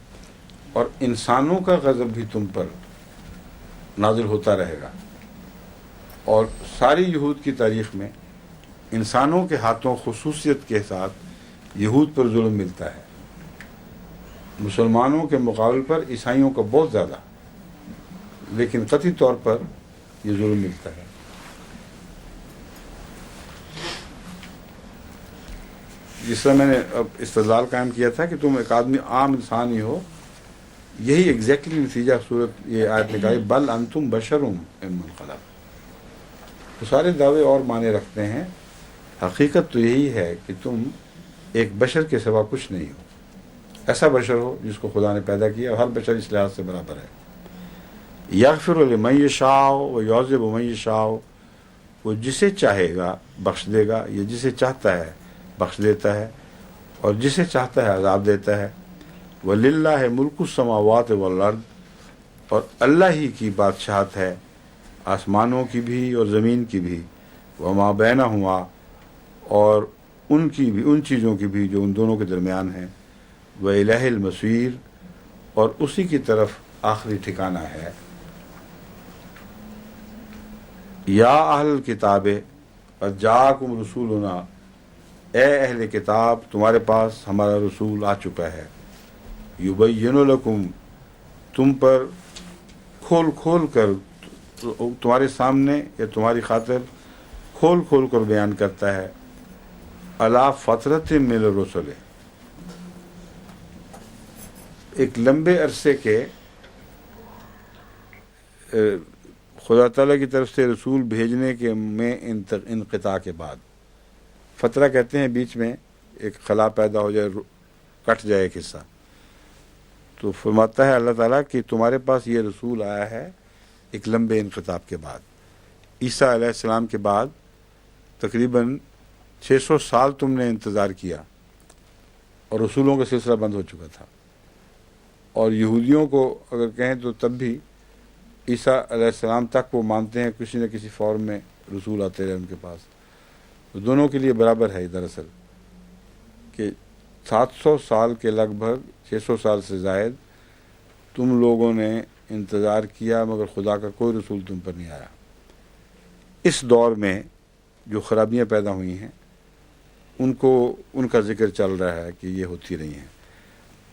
اور انسانوں کا غضب بھی تم پر نازل ہوتا رہے گا، اور ساری یہود کی تاریخ میں انسانوں کے ہاتھوں خصوصیت کے ساتھ یہود پر ظلم ملتا ہے، مسلمانوں کے مقابل پر عیسائیوں کا بہت زیادہ، لیکن قطعی طور پر یہ ظلم ملتا ہے۔ جس طرح میں نے اب استدلال قائم کیا تھا کہ تم ایک آدمی عام انسان ہی ہو، یہی ایگزیکٹلی نتیجہ صورت یہ آیت نکالی، بل انتم بشر ممن خلق۔ تو سارے دعوے اور معنی رکھتے ہیں، حقیقت تو یہی ہے کہ تم ایک بشر کے سوا کچھ نہیں ہو، ایسا بشر ہو جس کو خدا نے پیدا کیا، اور ہر بشر اس لحاظ سے برابر ہے۔ یغفر لمن یشاء و یعذب من یشاء، وہ جسے چاہے گا بخش دے گا، یہ جسے چاہتا ہے بخش دیتا ہے، اور جسے چاہتا ہے عذاب دیتا ہے۔ وَلِلَّهِ مُلْكُ السَّمَاوَاتِ وَالْأَرْضِ، اور اللہ ہی کی بادشاہت ہے آسمانوں کی بھی اور زمین کی بھی، وَمَا بَيْنَهُمَا، اور ان کی بھی، ان چیزوں کی بھی جو ان دونوں کے درمیان ہیں، وَإِلَيْهِ الْمَصِيرُ، اور اسی کی طرف آخری ٹھکانہ ہے۔ یا اہل الکتاب قد جاءکم رسولنا، اے اہل کتاب تمہارے پاس ہمارا رسول آ چکا ہے، یبین لکم، تم پر کھول کھول کر، تمہارے سامنے یا تمہاری خاطر کھول کھول کر بیان کرتا ہے، علی فترۃ من الرسل، ایک لمبے عرصے کے خدا تعالیٰ کی طرف سے رسول بھیجنے کے میں انقطاع کے بعد، فترہ کہتے ہیں بیچ میں ایک خلا پیدا ہو جائے، کٹ جائے ایک حصہ، تو فرماتا ہے اللہ تعالیٰ کہ تمہارے پاس یہ رسول آیا ہے ایک لمبے انقطاع کے بعد۔ عیسیٰ علیہ السلام کے بعد تقریباً 600 سال تم نے انتظار کیا، اور رسولوں کا سلسلہ بند ہو چکا تھا، اور یہودیوں کو اگر کہیں تو تب بھی عیسیٰ علیہ السلام تک وہ مانتے ہیں کسی نہ کسی فارم میں رسول آتے رہے ان کے پاس، تو دونوں کے لیے برابر ہے دراصل کہ 700 سال کے لگ بھگ 600 سال سے زائد تم لوگوں نے انتظار کیا، مگر خدا کا کوئی رسول تم پر نہیں آیا۔ اس دور میں جو خرابیاں پیدا ہوئی ہیں ان کا ذکر چل رہا ہے کہ یہ ہوتی رہی ہیں،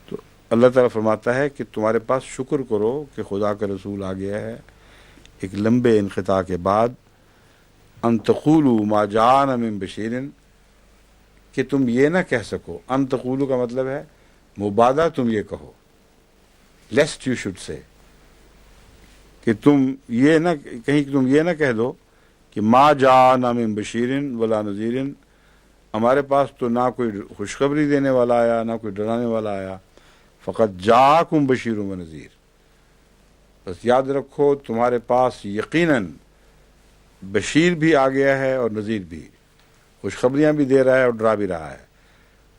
تو اللہ تعالیٰ فرماتا ہے کہ تمہارے پاس شکر کرو کہ خدا کا رسول آ گیا ہے ایک لمبے انقطاع کے بعد، ان تقولوا ما جاءنا من بشیر، کہ تم یہ نہ کہہ سکو، ان تقولوا کا مطلب ہے مبادہ تم یہ کہو، لیسٹ یو شوڈ سے، کہ تم یہ نہ کہیں، تم یہ نہ کہہ دو کہ ما جاءنا من بشیر ولا نذیر، ہمارے پاس تو نہ کوئی خوشخبری دینے والا آیا نہ کوئی ڈرانے والا آیا، فقط جاءکم بشیر و نذیر، بس یاد رکھو تمہارے پاس یقیناً بشیر بھی آ گیا ہے اور نذیر بھی، خوشخبریاں بھی دے رہا ہے اور ڈرا بھی رہا ہے۔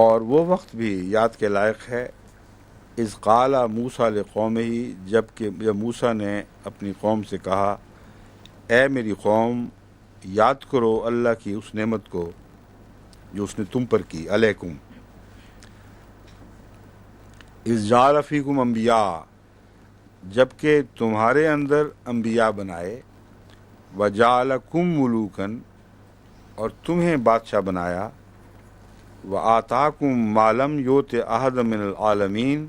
اور وہ وقت بھی یاد کے لائق ہے اذ قال موسیٰ لقومہ، جب موسیٰ نے اپنی قوم سے کہا اے میری قوم یاد کرو اللہ کی اس نعمت کو جو اس نے تم پر کی، علیکم، اذ جعل فیکم انبیاء، جبکہ تمہارے اندر انبیاء بنائے، وجعلکم ملوکن، اور تمہیں بادشاہ بنایا، وآتاکم ما لم یؤت احد من العالمین،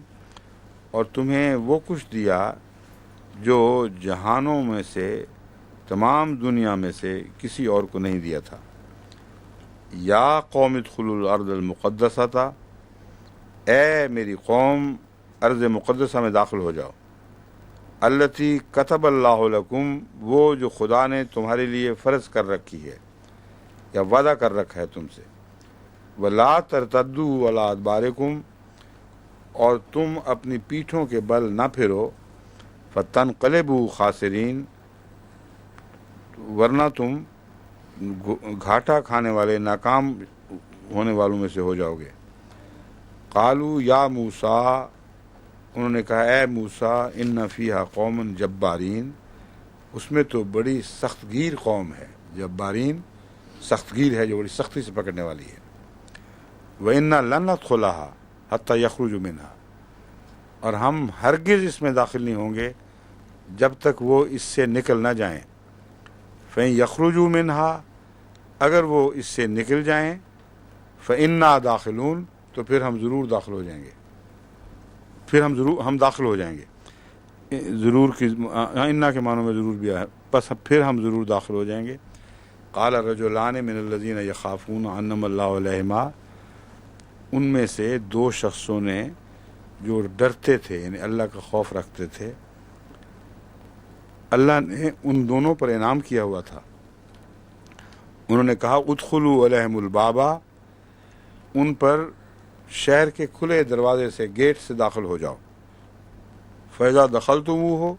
اور تمہیں وہ کچھ دیا جو جہانوں میں سے، تمام دنیا میں سے کسی اور کو نہیں دیا تھا۔ یا قوم ادخلوا الارض المقدسہ، اے میری قوم ارض مقدسہ میں داخل ہو جاؤ، التی کتب اللہ لکم، وہ جو خدا نے تمہارے لیے فرض کر رکھی ہے یا وعدہ کر رکھا ہے تم سے، ولا ترتدوا علی ادبارکم، اور تم اپنی پیٹھوں کے بل نہ پھرو، فتنقلبوا خاسرین، ورنہ تم گھاٹا کھانے والے، ناکام ہونے والوں میں سے ہو جاؤ گے۔ قالوا یا موسیٰ، انہوں نے کہا اے موسیٰ، ان فیہا قوم جبارین، اس میں تو بڑی سخت گیر قوم ہے، جبارین سخت گیر ہے جو بڑی سختی سے پکڑنے والی ہے۔ وَإِنَّا لَن نَدْخُلَهَا حَتَّى يَخْرُجُوا مِنْهَا، اور ہم ہرگز اس میں داخل نہیں ہوں گے جب تک وہ اس سے نکل نہ جائیں۔ فَإِن يَخْرُجُوا مِنْهَا، اگر وہ اس سے نکل جائیں، فَإِنَّا دَاخِلُونَ، تو پھر ہم ضرور داخل ہو جائیں گے، ہم داخل ہو جائیں گے۔ ضرور کی انا کے معنوں میں ضرور بھی ہے، بس پھر ہم ضرور داخل ہو جائیں گے۔ قال رجلان من الذین یخافون انعم اللہ علیہما، ان میں سے دو شخصوں نے جو ڈرتے تھے، یعنی اللہ کا خوف رکھتے تھے، اللہ نے ان دونوں پر انعام کیا ہوا تھا، انہوں نے کہا ادخلوا علیہم البابا، ان پر شہر کے کھلے دروازے سے، گیٹ سے داخل ہو جاؤ۔ فَإِذَا دَخَلْتُمُوهُ،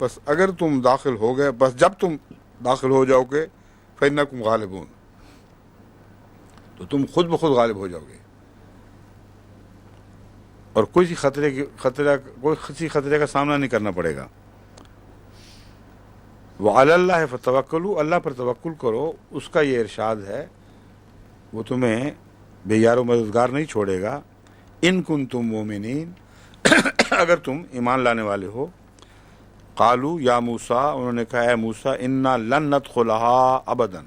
بس اگر تم داخل ہو گئے، بس جب تم داخل ہو جاؤ گے، فَإِنَّكُمْ غَالِبُونَ، تو تم خود بخود غالب ہو جاؤ گے، اور کوئی خطرے کا سامنا نہیں کرنا پڑے گا۔ وَعَلَى اللَّهِ فَتَوَكَّلُوا، اللہ پر توکل کرو، اس کا یہ ارشاد ہے وہ تمہیں بے یار و مددگار نہیں چھوڑے گا، ان کنتم مومنین، اگر تم ایمان لانے والے ہو۔ قالوا یا موسیٰ، انہوں نے کہا اے موسیٰ، انا لن ندخلها ابدا،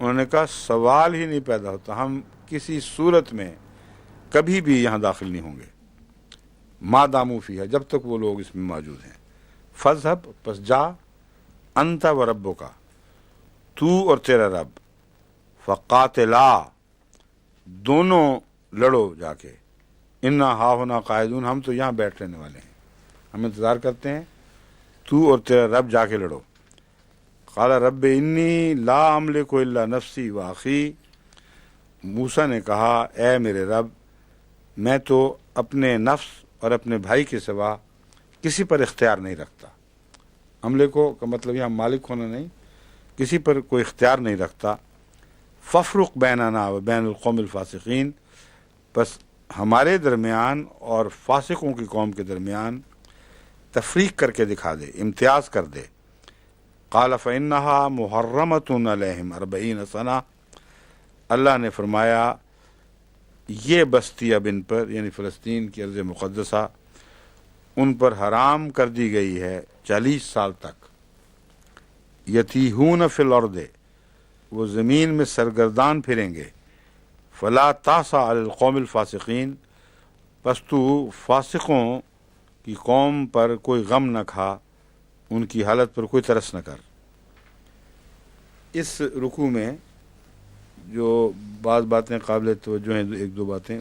انہوں نے کہا سوال ہی نہیں پیدا ہوتا، ہم کسی صورت میں کبھی بھی یہاں داخل نہیں ہوں گے، ما داموا فیہا، جب تک وہ لوگ اس میں موجود ہیں۔ فاذهب، پس جا، انت و ربک، تو اور تیرا رب، فقاتلا، دونوں لڑو جا کے، انا ہاہنا قاعدون، ہم تو یہاں بیٹھ رہنے والے ہیں، ہم انتظار کرتے ہیں، تو اور تیرا رب جا کے لڑو۔ قال رب انی لا املک الا نفسی و اخی، موسیٰ نے کہا اے میرے رب، میں تو اپنے نفس اور اپنے بھائی کے سوا کسی پر اختیار نہیں رکھتا۔ املکو کا مطلب یہاں مالک ہونا نہیں، کسی پر کوئی اختیار نہیں رکھتا۔ ففرق بیننا و بین القوم الفاسقین، بس ہمارے درمیان اور فاسقوں کی قوم کے درمیان تفریق کر کے دکھا دے، امتیاز کر دے۔ قال فإنها محرمۃ علیہم 40 سنہ، اللہ نے فرمایا یہ بستی اب ان پر، یعنی فلسطین کی ارض مقدسہ، ان پر حرام کر دی گئی ہے 40 سال تک۔ یتیہون فی الارض، وہ زمین میں سرگردان پھریں گے۔ فلا تاسع علی القوم الفاسقین، پس تو فاسقوں کی قوم پر کوئی غم نہ کھا، ان کی حالت پر کوئی ترس نہ کر۔ اس رکوع میں جو بعض باتیں قابل توجہ ہیں، ایک دو باتیں،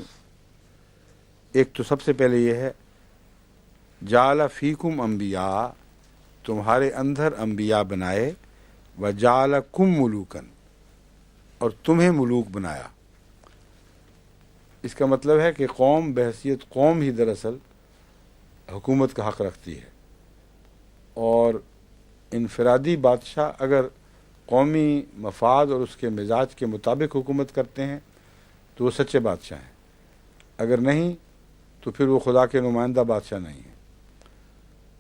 ایک تو سب سے پہلے یہ ہے جعل فیکم انبیاء، تمہارے اندر انبیاء بنائے، وجعلکم ملوکن، اور تمہیں ملوک بنایا۔ اس کا مطلب ہے کہ قوم بحیثیت قوم ہی دراصل حکومت کا حق رکھتی ہے، اور انفرادی بادشاہ اگر قومی مفاد اور اس کے مزاج کے مطابق حکومت کرتے ہیں تو وہ سچے بادشاہ ہیں، اگر نہیں تو پھر وہ خدا کے نمائندہ بادشاہ نہیں ہیں،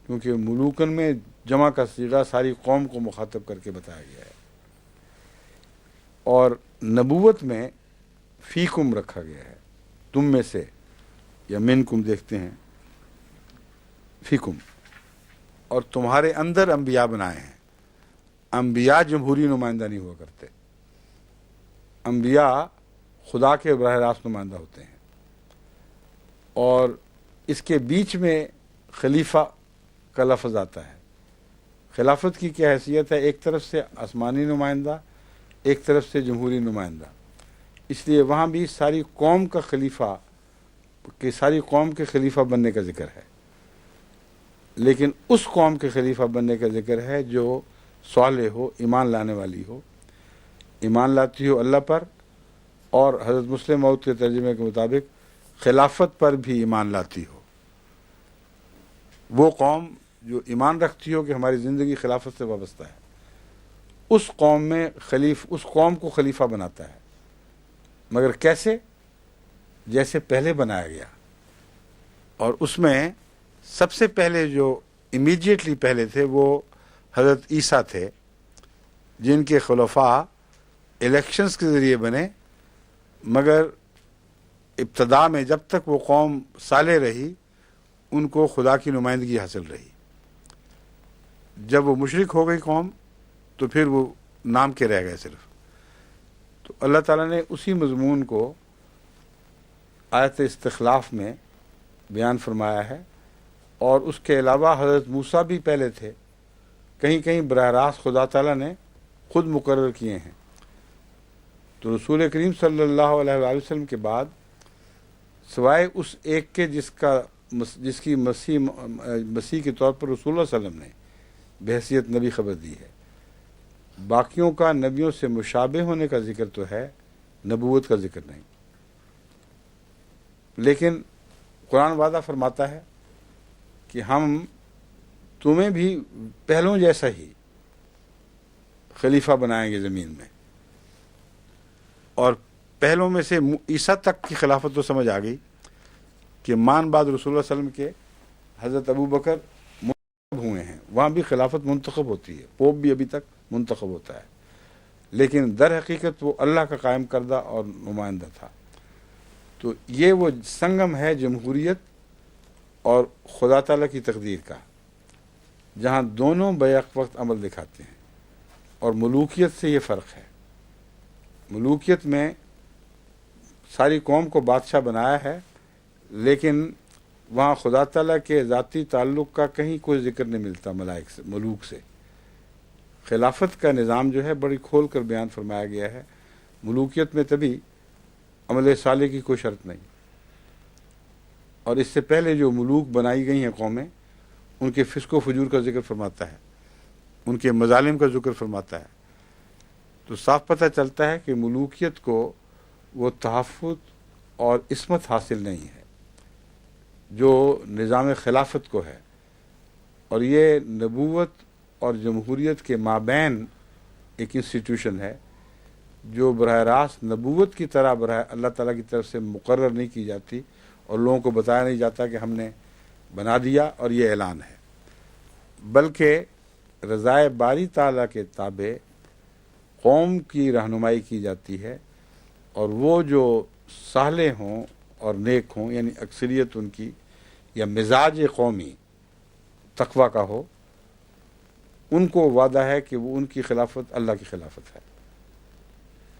کیونکہ ملوکن میں جمع کا صیغہ ساری قوم کو مخاطب کر کے بتایا گیا ہے، اور نبوت میں فیکم رکھا گیا ہے، تم میں سے، یا منکم دیکھتے ہیں، فیکم، اور تمہارے اندر انبیاء بنائے ہیں۔ انبیاء جمہوری نمائندہ نہیں ہوا کرتے، انبیاء خدا کے براہ راست نمائندہ ہوتے ہیں، اور اس کے بیچ میں خلیفہ کا لفظ آتا ہے۔ خلافت کی کیا حیثیت ہے؟ ایک طرف سے آسمانی نمائندہ، ایک طرف سے جمہوری نمائندہ، اس لیے وہاں بھی ساری قوم کا خلیفہ، کہ ساری قوم کے خلیفہ بننے کا ذکر ہے، لیکن اس قوم کے خلیفہ بننے کا ذکر ہے جو صالح ہو، ایمان لانے والی ہو، ایمان لاتی ہو اللہ پر، اور حضرت مسلم موعود کے ترجمے کے مطابق خلافت پر بھی ایمان لاتی ہو۔ وہ قوم جو ایمان رکھتی ہو کہ ہماری زندگی خلافت سے وابستہ ہے، اس قوم میں اس قوم کو خلیفہ بناتا ہے، مگر کیسے؟ جیسے پہلے بنایا گیا، اور اس میں سب سے پہلے جو امیڈیٹلی پہلے تھے وہ حضرت عیسیٰ تھے، جن کے خلفاء الیکشنز کے ذریعے بنے، مگر ابتدا میں جب تک وہ قوم صالح رہی ان کو خدا کی نمائندگی حاصل رہی۔ جب وہ مشرک ہو گئی قوم تو پھر وہ نام کے رہ گئے صرف۔ تو اللہ تعالیٰ نے اسی مضمون کو آیت استخلاف میں بیان فرمایا ہے، اور اس کے علاوہ حضرت موسیٰ بھی پہلے تھے، کہیں کہیں براہ راست خدا تعالیٰ نے خود مقرر کیے ہیں۔ تو رسول کریم صلی اللہ علیہ وآلہ وسلم کے بعد سوائے اس ایک کے جس کی مسیح کے طور پر رسول اللہ صلی اللہ علیہ وسلم نے بحیثیت نبی خبر دی ہے، باقیوں کا نبیوں سے مشابہ ہونے کا ذکر تو ہے، نبوت کا ذکر نہیں۔ لیکن قرآن وعدہ فرماتا ہے کہ ہم تمہیں بھی پہلوں جیسا ہی خلیفہ بنائیں گے زمین میں، اور پہلوں میں سے عیسیٰ تک کی خلافت تو سمجھ آ گئی کہ بعد رسول اللہ صلی اللہ علیہ وسلم کے حضرت ابو بکر منتخب ہوئے ہیں، وہاں بھی خلافت منتخب ہوتی ہے، پوپ بھی ابھی تک منتخب ہوتا ہے، لیکن در حقیقت وہ اللہ کا قائم کردہ اور نمائندہ تھا۔ تو یہ وہ سنگم ہے جمہوریت اور خدا تعالیٰ کی تقدیر کا، جہاں دونوں بیک وقت عمل دکھاتے ہیں، اور ملوکیت سے یہ فرق ہے۔ ملوکیت میں ساری قوم کو بادشاہ بنایا ہے، لیکن وہاں خدا تعالیٰ کے ذاتی تعلق کا کہیں کوئی ذکر نہیں ملتا ملوک سے۔ خلافت کا نظام جو ہے بڑی کھول کر بیان فرمایا گیا ہے، ملوکیت میں تبھی عمل صالح کی کوئی شرط نہیں، اور اس سے پہلے جو ملوک بنائی گئی ہیں قومیں، ان کے فسق و فجور کا ذکر فرماتا ہے، ان کے مظالم کا ذکر فرماتا ہے۔ تو صاف پتہ چلتا ہے کہ ملوکیت کو وہ تحفظ اور عصمت حاصل نہیں ہے جو نظام خلافت کو ہے، اور یہ نبوت اور جمہوریت کے مابین ایک انسٹیٹیوشن ہے جو براہ راست نبوت کی طرح اللہ تعالیٰ کی طرف سے مقرر نہیں کی جاتی، اور لوگوں کو بتایا نہیں جاتا کہ ہم نے بنا دیا اور یہ اعلان ہے، بلکہ رضائے باری تعالیٰ کے تابع قوم کی رہنمائی کی جاتی ہے، اور وہ جو صالح ہوں اور نیک ہوں، یعنی اکثریت ان کی یا مزاج قومی تقوی کا ہو، ان کو وعدہ ہے کہ وہ ان کی خلافت اللہ کی خلافت ہے۔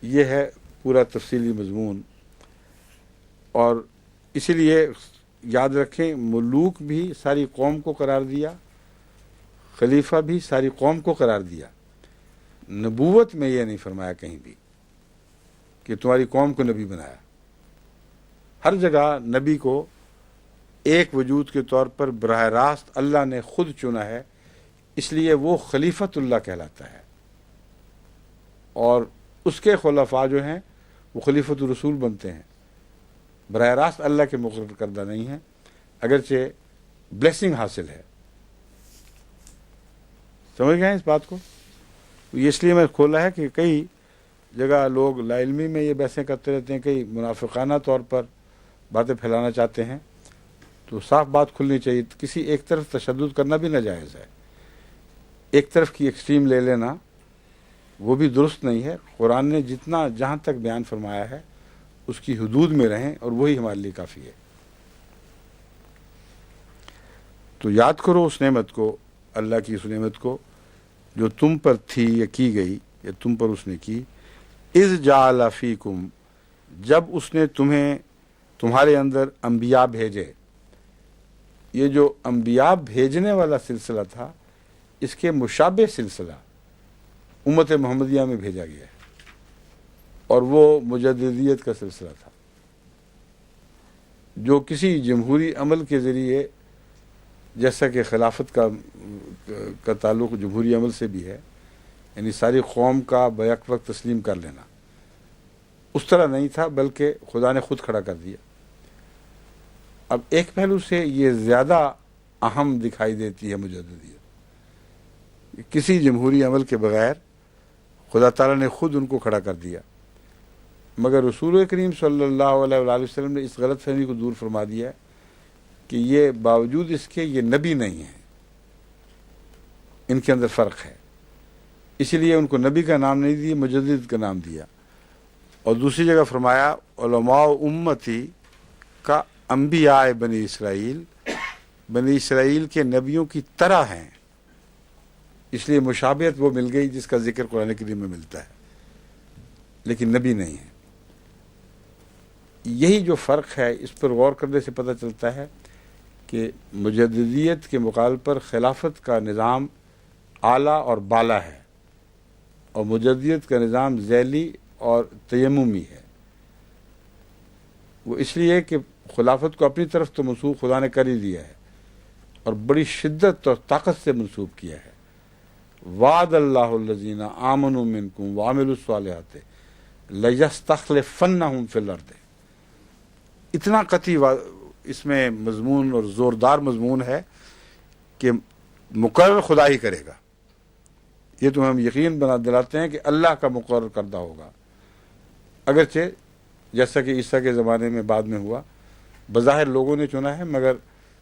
یہ ہے پورا تفصیلی مضمون، اور اسی لیے یاد رکھیں ملوک بھی ساری قوم کو قرار دیا، خلیفہ بھی ساری قوم کو قرار دیا۔ نبوت میں یہ نہیں فرمایا کہیں بھی کہ تمہاری قوم کو نبی بنایا۔ ہر جگہ نبی کو ایک وجود کے طور پر براہ راست اللہ نے خود چنا ہے، اس لیے وہ خلیفت اللہ کہلاتا ہے، اور اس کے خلفاء جو ہیں وہ خلیفت الرسول بنتے ہیں، براہ راست اللہ کے مقرر کردہ نہیں ہیں، اگرچہ بلیسنگ حاصل ہے۔ سمجھ گئے اس بات کو؟ یہ اس لیے میں کھولا ہے کہ کئی جگہ لوگ لا علمی میں یہ بحثیں کرتے رہتے ہیں کہ منافقانہ طور پر باتیں پھیلانا چاہتے ہیں، تو صاف بات کھلنی چاہیے. کسی ایک طرف تشدد کرنا بھی ناجائز ہے، ایک طرف کی ایکسٹریم لے لینا وہ بھی درست نہیں ہے. قرآن نے جتنا جہاں تک بیان فرمایا ہے اس کی حدود میں رہیں، اور وہی ہمارے لیے کافی ہے. تو یاد کرو اس نعمت کو، اللہ کی اس نعمت کو جو تم پر تھی یا کی گئی یا تم پر اس نے کی. اذ جعل فیکم، جب اس نے تمہارے اندر انبیاء بھیجے. یہ جو انبیاء بھیجنے والا سلسلہ تھا، اس کے مشابہ سلسلہ امت محمدیہ میں بھیجا گیا ہے، اور وہ مجددیت کا سلسلہ تھا، جو کسی جمہوری عمل کے ذریعے، جیسا کہ خلافت کا تعلق جمہوری عمل سے بھی ہے، یعنی ساری قوم کا بیک وقت تسلیم کر لینا، اس طرح نہیں تھا، بلکہ خدا نے خود کھڑا کر دیا. اب ایک پہلو سے یہ زیادہ اہم دکھائی دیتی ہے مجددیت. کسی جمہوری عمل کے بغیر خدا تعالیٰ نے خود ان کو کھڑا کر دیا. مگر رسول کریم صلی اللہ علیہ وآلہ وسلم نے اس غلط فہمی کو دور فرما دیا ہے کہ یہ باوجود اس کے یہ نبی نہیں ہیں، ان کے اندر فرق ہے. اسی لیے ان کو نبی کا نام نہیں دیا، مجدد کا نام دیا. اور دوسری جگہ فرمایا علماء امتی کا انبیاء بنی اسرائیل، بنی اسرائیل کے نبیوں کی طرح ہیں. اس لیے مشابہت وہ مل گئی جس کا ذکر قرآن کریم میں ملتا ہے، لیکن نبی نہیں ہے. یہی جو فرق ہے، اس پر غور کرنے سے پتہ چلتا ہے کہ مجددیت کے مقابل پر خلافت کا نظام اعلیٰ اور بالا ہے، اور مجددیت کا نظام ذیلی اور تیممی ہے. وہ اس لیے کہ خلافت کو اپنی طرف تو منسوخ خدا نے کر ہی دیا ہے، اور بڑی شدت اور طاقت سے منسوخ کیا ہے. وعد اللہ الذین آمنوا منکم وعملوا الصالحات لیستخلفنہم فی الارض. اتنا قطعی اس میں مضمون اور زوردار مضمون ہے کہ مقرر خدا ہی کرے گا. یہ تو ہم یقین بنا دلاتے ہیں کہ اللہ کا مقرر کردہ ہوگا، اگرچہ جیسا کہ عیسیٰ کے زمانے میں بعد میں ہوا، بظاہر لوگوں نے چنا ہے، مگر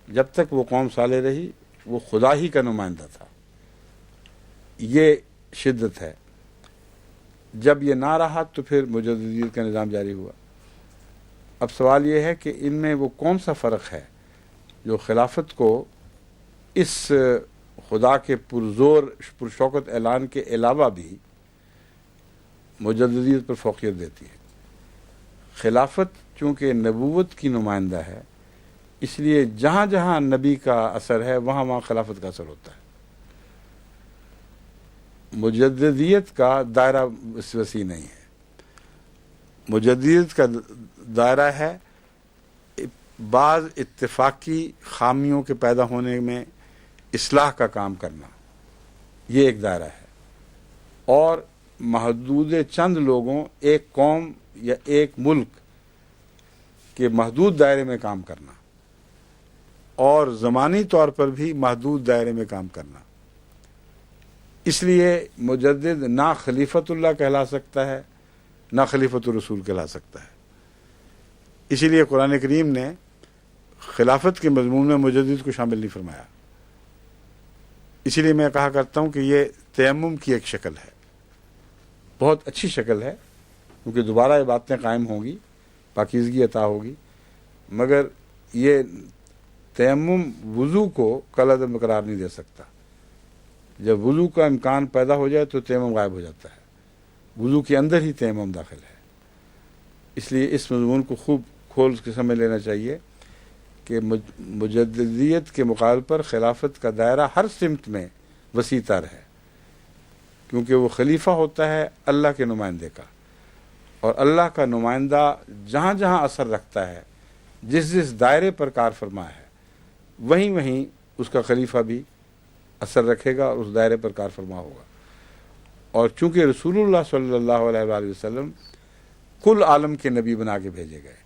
جب تک وہ قوم صالح رہی وہ خدا ہی کا نمائندہ تھا. یہ شدت ہے. جب یہ نہ رہا تو پھر مجددیت کا نظام جاری ہوا. اب سوال یہ ہے کہ ان میں وہ کون سا فرق ہے جو خلافت کو اس خدا کے پرزور پرشوکت اعلان کے علاوہ بھی مجددیت پر فوقیت دیتی ہے. خلافت چونکہ نبوت کی نمائندہ ہے، اس لیے جہاں جہاں نبی کا اثر ہے وہاں وہاں خلافت کا اثر ہوتا ہے. مجددیت کا دائرہ وسیع نہیں ہے. مجددیت کا دائرہ ہے بعض اتفاقی خامیوں کے پیدا ہونے میں اصلاح کا کام کرنا، یہ ایک دائرہ ہے، اور محدود چند لوگوں، ایک قوم یا ایک ملک کے محدود دائرے میں کام کرنا، اور زمانی طور پر بھی محدود دائرے میں کام کرنا. اس لیے مجدد نہ خلیفت اللہ کہلا سکتا ہے نہ خلیفت الرسول کہلا سکتا ہے. اسی لیے قرآن کریم نے خلافت کے مضمون میں مجدد کو شامل نہیں فرمایا. اسی لیے میں کہا کرتا ہوں کہ یہ تیمم کی ایک شکل ہے، بہت اچھی شکل ہے، کیونکہ دوبارہ یہ باتیں قائم ہوں گی، پاکیزگی عطا ہوگی. مگر یہ تیمم وضو کو کالعدم قرار نہیں دے سکتا. جب وضو کا امکان پیدا ہو جائے تو تیمم غائب ہو جاتا ہے. وضو کے اندر ہی تیمم داخل ہے. اس لیے اس مضمون کو خوب کھول کے سمجھ لینا چاہیے کہ مجددیت کے مقابل پر خلافت کا دائرہ ہر سمت میں وسیع تر ہے، کیونکہ وہ خلیفہ ہوتا ہے اللہ کے نمائندے کا، اور اللہ کا نمائندہ جہاں جہاں اثر رکھتا ہے، جس جس دائرے پر کار فرما ہے، وہیں وہیں اس کا خلیفہ بھی اثر رکھے گا اور اس دائرے پر کار فرما ہوگا. اور چونکہ رسول اللہ صلی اللہ علیہ وآلہ وسلم کل عالم کے نبی بنا کے بھیجے گئے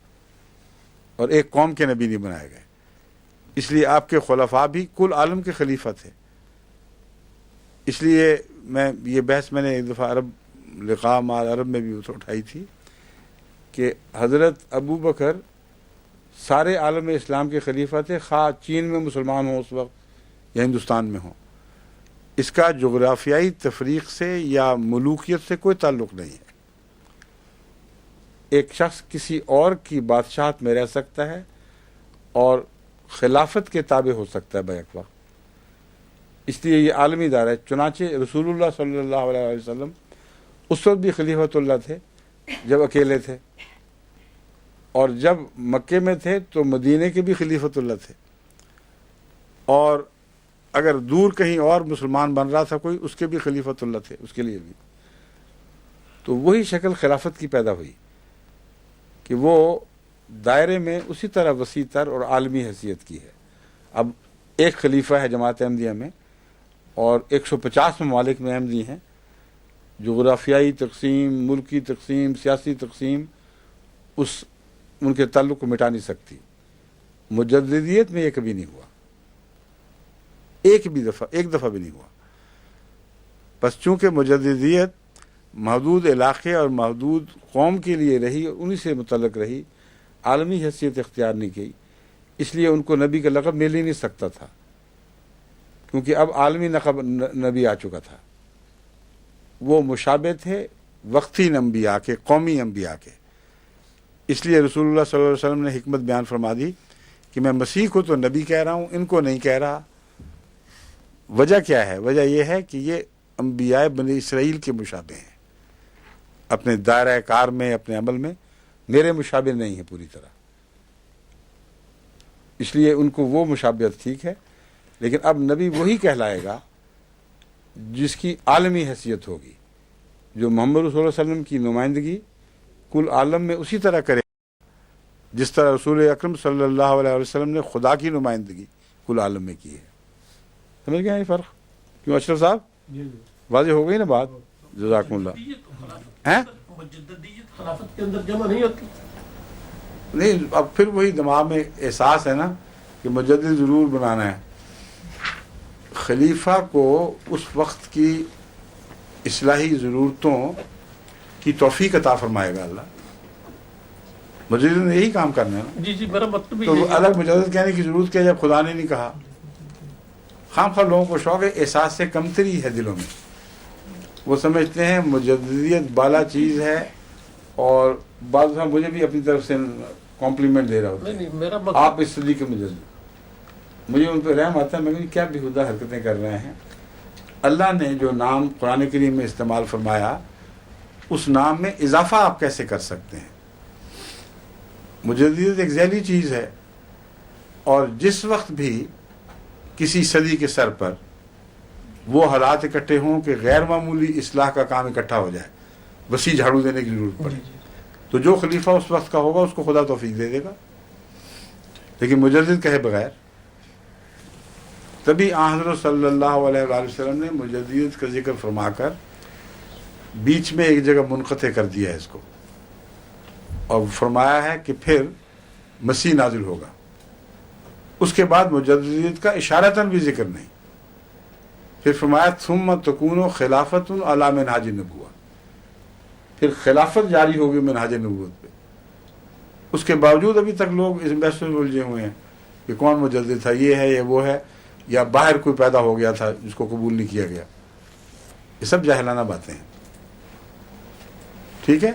اور ایک قوم کے نبی نہیں بنائے گئے، اس لیے آپ کے خلفاء بھی کل عالم کے خلیفہ تھے. اس لیے یہ بحث میں نے ایک دفعہ عرب لقاء مع عرب میں بھی اٹھائی تھی کہ حضرت ابو بکر سارے عالم اسلام کے خلیفہ تھے، خواہ چین میں مسلمان ہوں اس وقت یا ہندوستان میں ہوں. اس کا جغرافیائی تفریق سے یا ملوکیت سے کوئی تعلق نہیں ہے. ایک شخص کسی اور کی بادشاہت میں رہ سکتا ہے اور خلافت کے تابع ہو سکتا ہے بیک وقت. اس لیے یہ عالمی ادارہ ہے. چنانچہ رسول اللہ صلی اللہ علیہ وسلم اس وقت بھی خلیفۃ اللہ تھے جب اکیلے تھے، اور جب مکے میں تھے تو مدینے کے بھی خلیفۃ اللہ تھے، اور اگر دور کہیں اور مسلمان بن رہا تھا کوئی، اس کے بھی خلیفۃ اللہ تھے، اس کے لیے بھی. تو وہی شکل خلافت کی پیدا ہوئی کہ وہ دائرے میں اسی طرح وسیع تر اور عالمی حیثیت کی ہے. اب ایک خلیفہ ہے جماعت احمدیہ میں، اور 150 ممالک میں احمدی ہیں. جغرافیائی تقسیم، ملکی تقسیم، سیاسی تقسیم ان کے تعلق کو مٹا نہیں سکتی. مجددیت میں یہ کبھی نہیں ہوا، ایک دفعہ بھی نہیں ہوا. بس چونکہ مجددیت محدود علاقے اور محدود قوم کے لیے رہی، انہی سے متعلق رہی، عالمی حیثیت اختیار نہیں کی، اس لیے ان کو نبی کا لقب مل ہی نہیں سکتا تھا، کیونکہ اب عالمی لقب نبی آ چکا تھا. وہ مشابہ تھے وقتی انبیاء کے، قومی انبیاء کے. اس لیے رسول اللہ صلی اللہ علیہ وسلم نے حکمت بیان فرما دی کہ میں مسیح کو تو نبی کہہ رہا ہوں، ان کو نہیں کہہ رہا. وجہ کیا ہے؟ وجہ یہ ہے کہ یہ انبیاء بنی اسرائیل کے مشابہ ہیں، اپنے دائرہ کار میں، اپنے عمل میں میرے مشابہ نہیں ہیں پوری طرح. اس لیے ان کو وہ مشابہت ٹھیک ہے، لیکن اب نبی وہی کہلائے گا جس کی عالمی حیثیت ہوگی، جو محمد صلی اللہ علیہ وسلم کی نمائندگی کل عالم میں اسی طرح کرے جس طرح رسول اکرم صلی اللہ علیہ وسلم نے خدا کی نمائندگی کل عالم میں کی ہے. سمجھ گئے یہ فرق؟ کیوں اشرف صاحب واضح ہو گئی نا بات؟ جزاکم اللہ. مجددیت خلافت کے اندر جمع نہیں ہوتی. نہیں، اب پھر وہی دماغ میں احساس ہے نا کہ مجدد ضرور بنانا ہے. خلیفہ کو اس وقت کی اصلاحی ضرورتوں کی توفیق عطا فرمائے گا اللہ. مجدد نے یہی کام کرنا ہے نا. جی میرا مطلب تو الگ مجدد کہنے کی ضرورت کیا جب خدا نے نہیں کہا؟ خام خواہ لوگوں کو شوق ہے، احساس سے کمتری ہے دلوں میں. وہ سمجھتے ہیں مجددیت بالا چیز ہے، اور بعض دفعہ مجھے بھی اپنی طرف سے کمپلیمنٹ دے رہا ہوتا ہے، آپ اس صدی کے مجدد. مجھے ان پہ رحم آتا ہے، میں کیا بیہودہ حرکتیں کر رہے ہیں. اللہ نے جو نام قرآن کریم میں استعمال فرمایا، اس نام میں اضافہ آپ کیسے کر سکتے ہیں؟ مجددیت ایک ذیلی چیز ہے، اور جس وقت بھی کسی صدی کے سر پر وہ حالات اکٹھے ہوں کہ غیر معمولی اصلاح کا کام اکٹھا ہو جائے، وسیع جھاڑو دینے کی ضرورت پڑے، تو جو خلیفہ اس وقت کا ہوگا اس کو خدا توفیق دے دے گا. لیکن مجدد کہے بغیر. تبھی آن حضرت صلی اللہ علیہ وآلہ وسلم نے مجددیت کا ذکر فرما کر بیچ میں ایک جگہ منقطع کر دیا ہے اس کو، اور فرمایا ہے کہ پھر مسیح نازل ہوگا. اس کے بعد مجددیت کا اشارتاً بھی ذکر نہیں. پھر فرمایا ثم تکون خلافت علی منہاج النبوہ، پھر خلافت جاری ہوگی منہاج نبوت پہ. اس کے باوجود ابھی تک لوگ اس بحث میں الجھے ہوئے ہیں کہ کون مجدد تھا، یہ ہے، یہ وہ ہے، یا باہر کوئی پیدا ہو گیا تھا جس کو قبول نہیں کیا گیا. یہ سب جاہلانہ باتیں ہیں. ٹھیک ہے،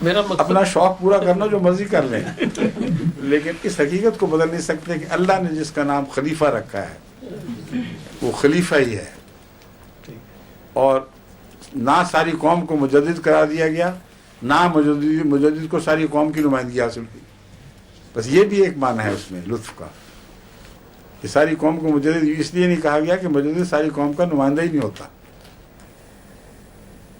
میرا اپنا شوق پورا کرنا جو مرضی کر لیں، لیکن اس حقیقت کو بدل نہیں سکتے کہ اللہ نے جس کا نام خلیفہ رکھا ہے وہ خلیفہ ہی ہے. اور نہ ساری قوم کو مجدد قرار دیا گیا، نہ مجدد کو ساری قوم کی نمائندگی حاصل ہوئی. بس یہ بھی ایک معنی ہے اس میں لطف کا کہ ساری قوم کو مجدد اس لیے نہیں کہا گیا کہ مجدد ساری قوم کا نمائندہ ہی نہیں ہوتا،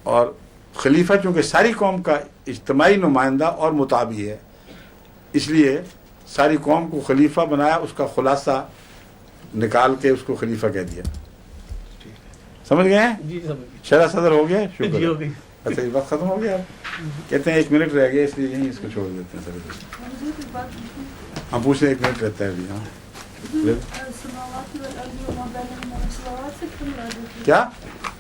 اور خلیفہ چونکہ ساری قوم کا اجتماعی نمائندہ اور متابع ہے، اس لیے ساری قوم کو خلیفہ بنایا، اس کا خلاصہ نکال کے اس کو خلیفہ کہہ دیا. سمجھ گئے ہیں؟ جی شرح صدر ہو گیا. شکر. ہو گئی. اچھا یہ وقت ختم ہو گیا. کہتے ہیں 1 منٹ رہ گیا، اس لیے یہیں اس کو چھوڑ دیتے ہیں. سر ہم پوچھیں 1 منٹ رہتا ہے ابھی. ہاں کیا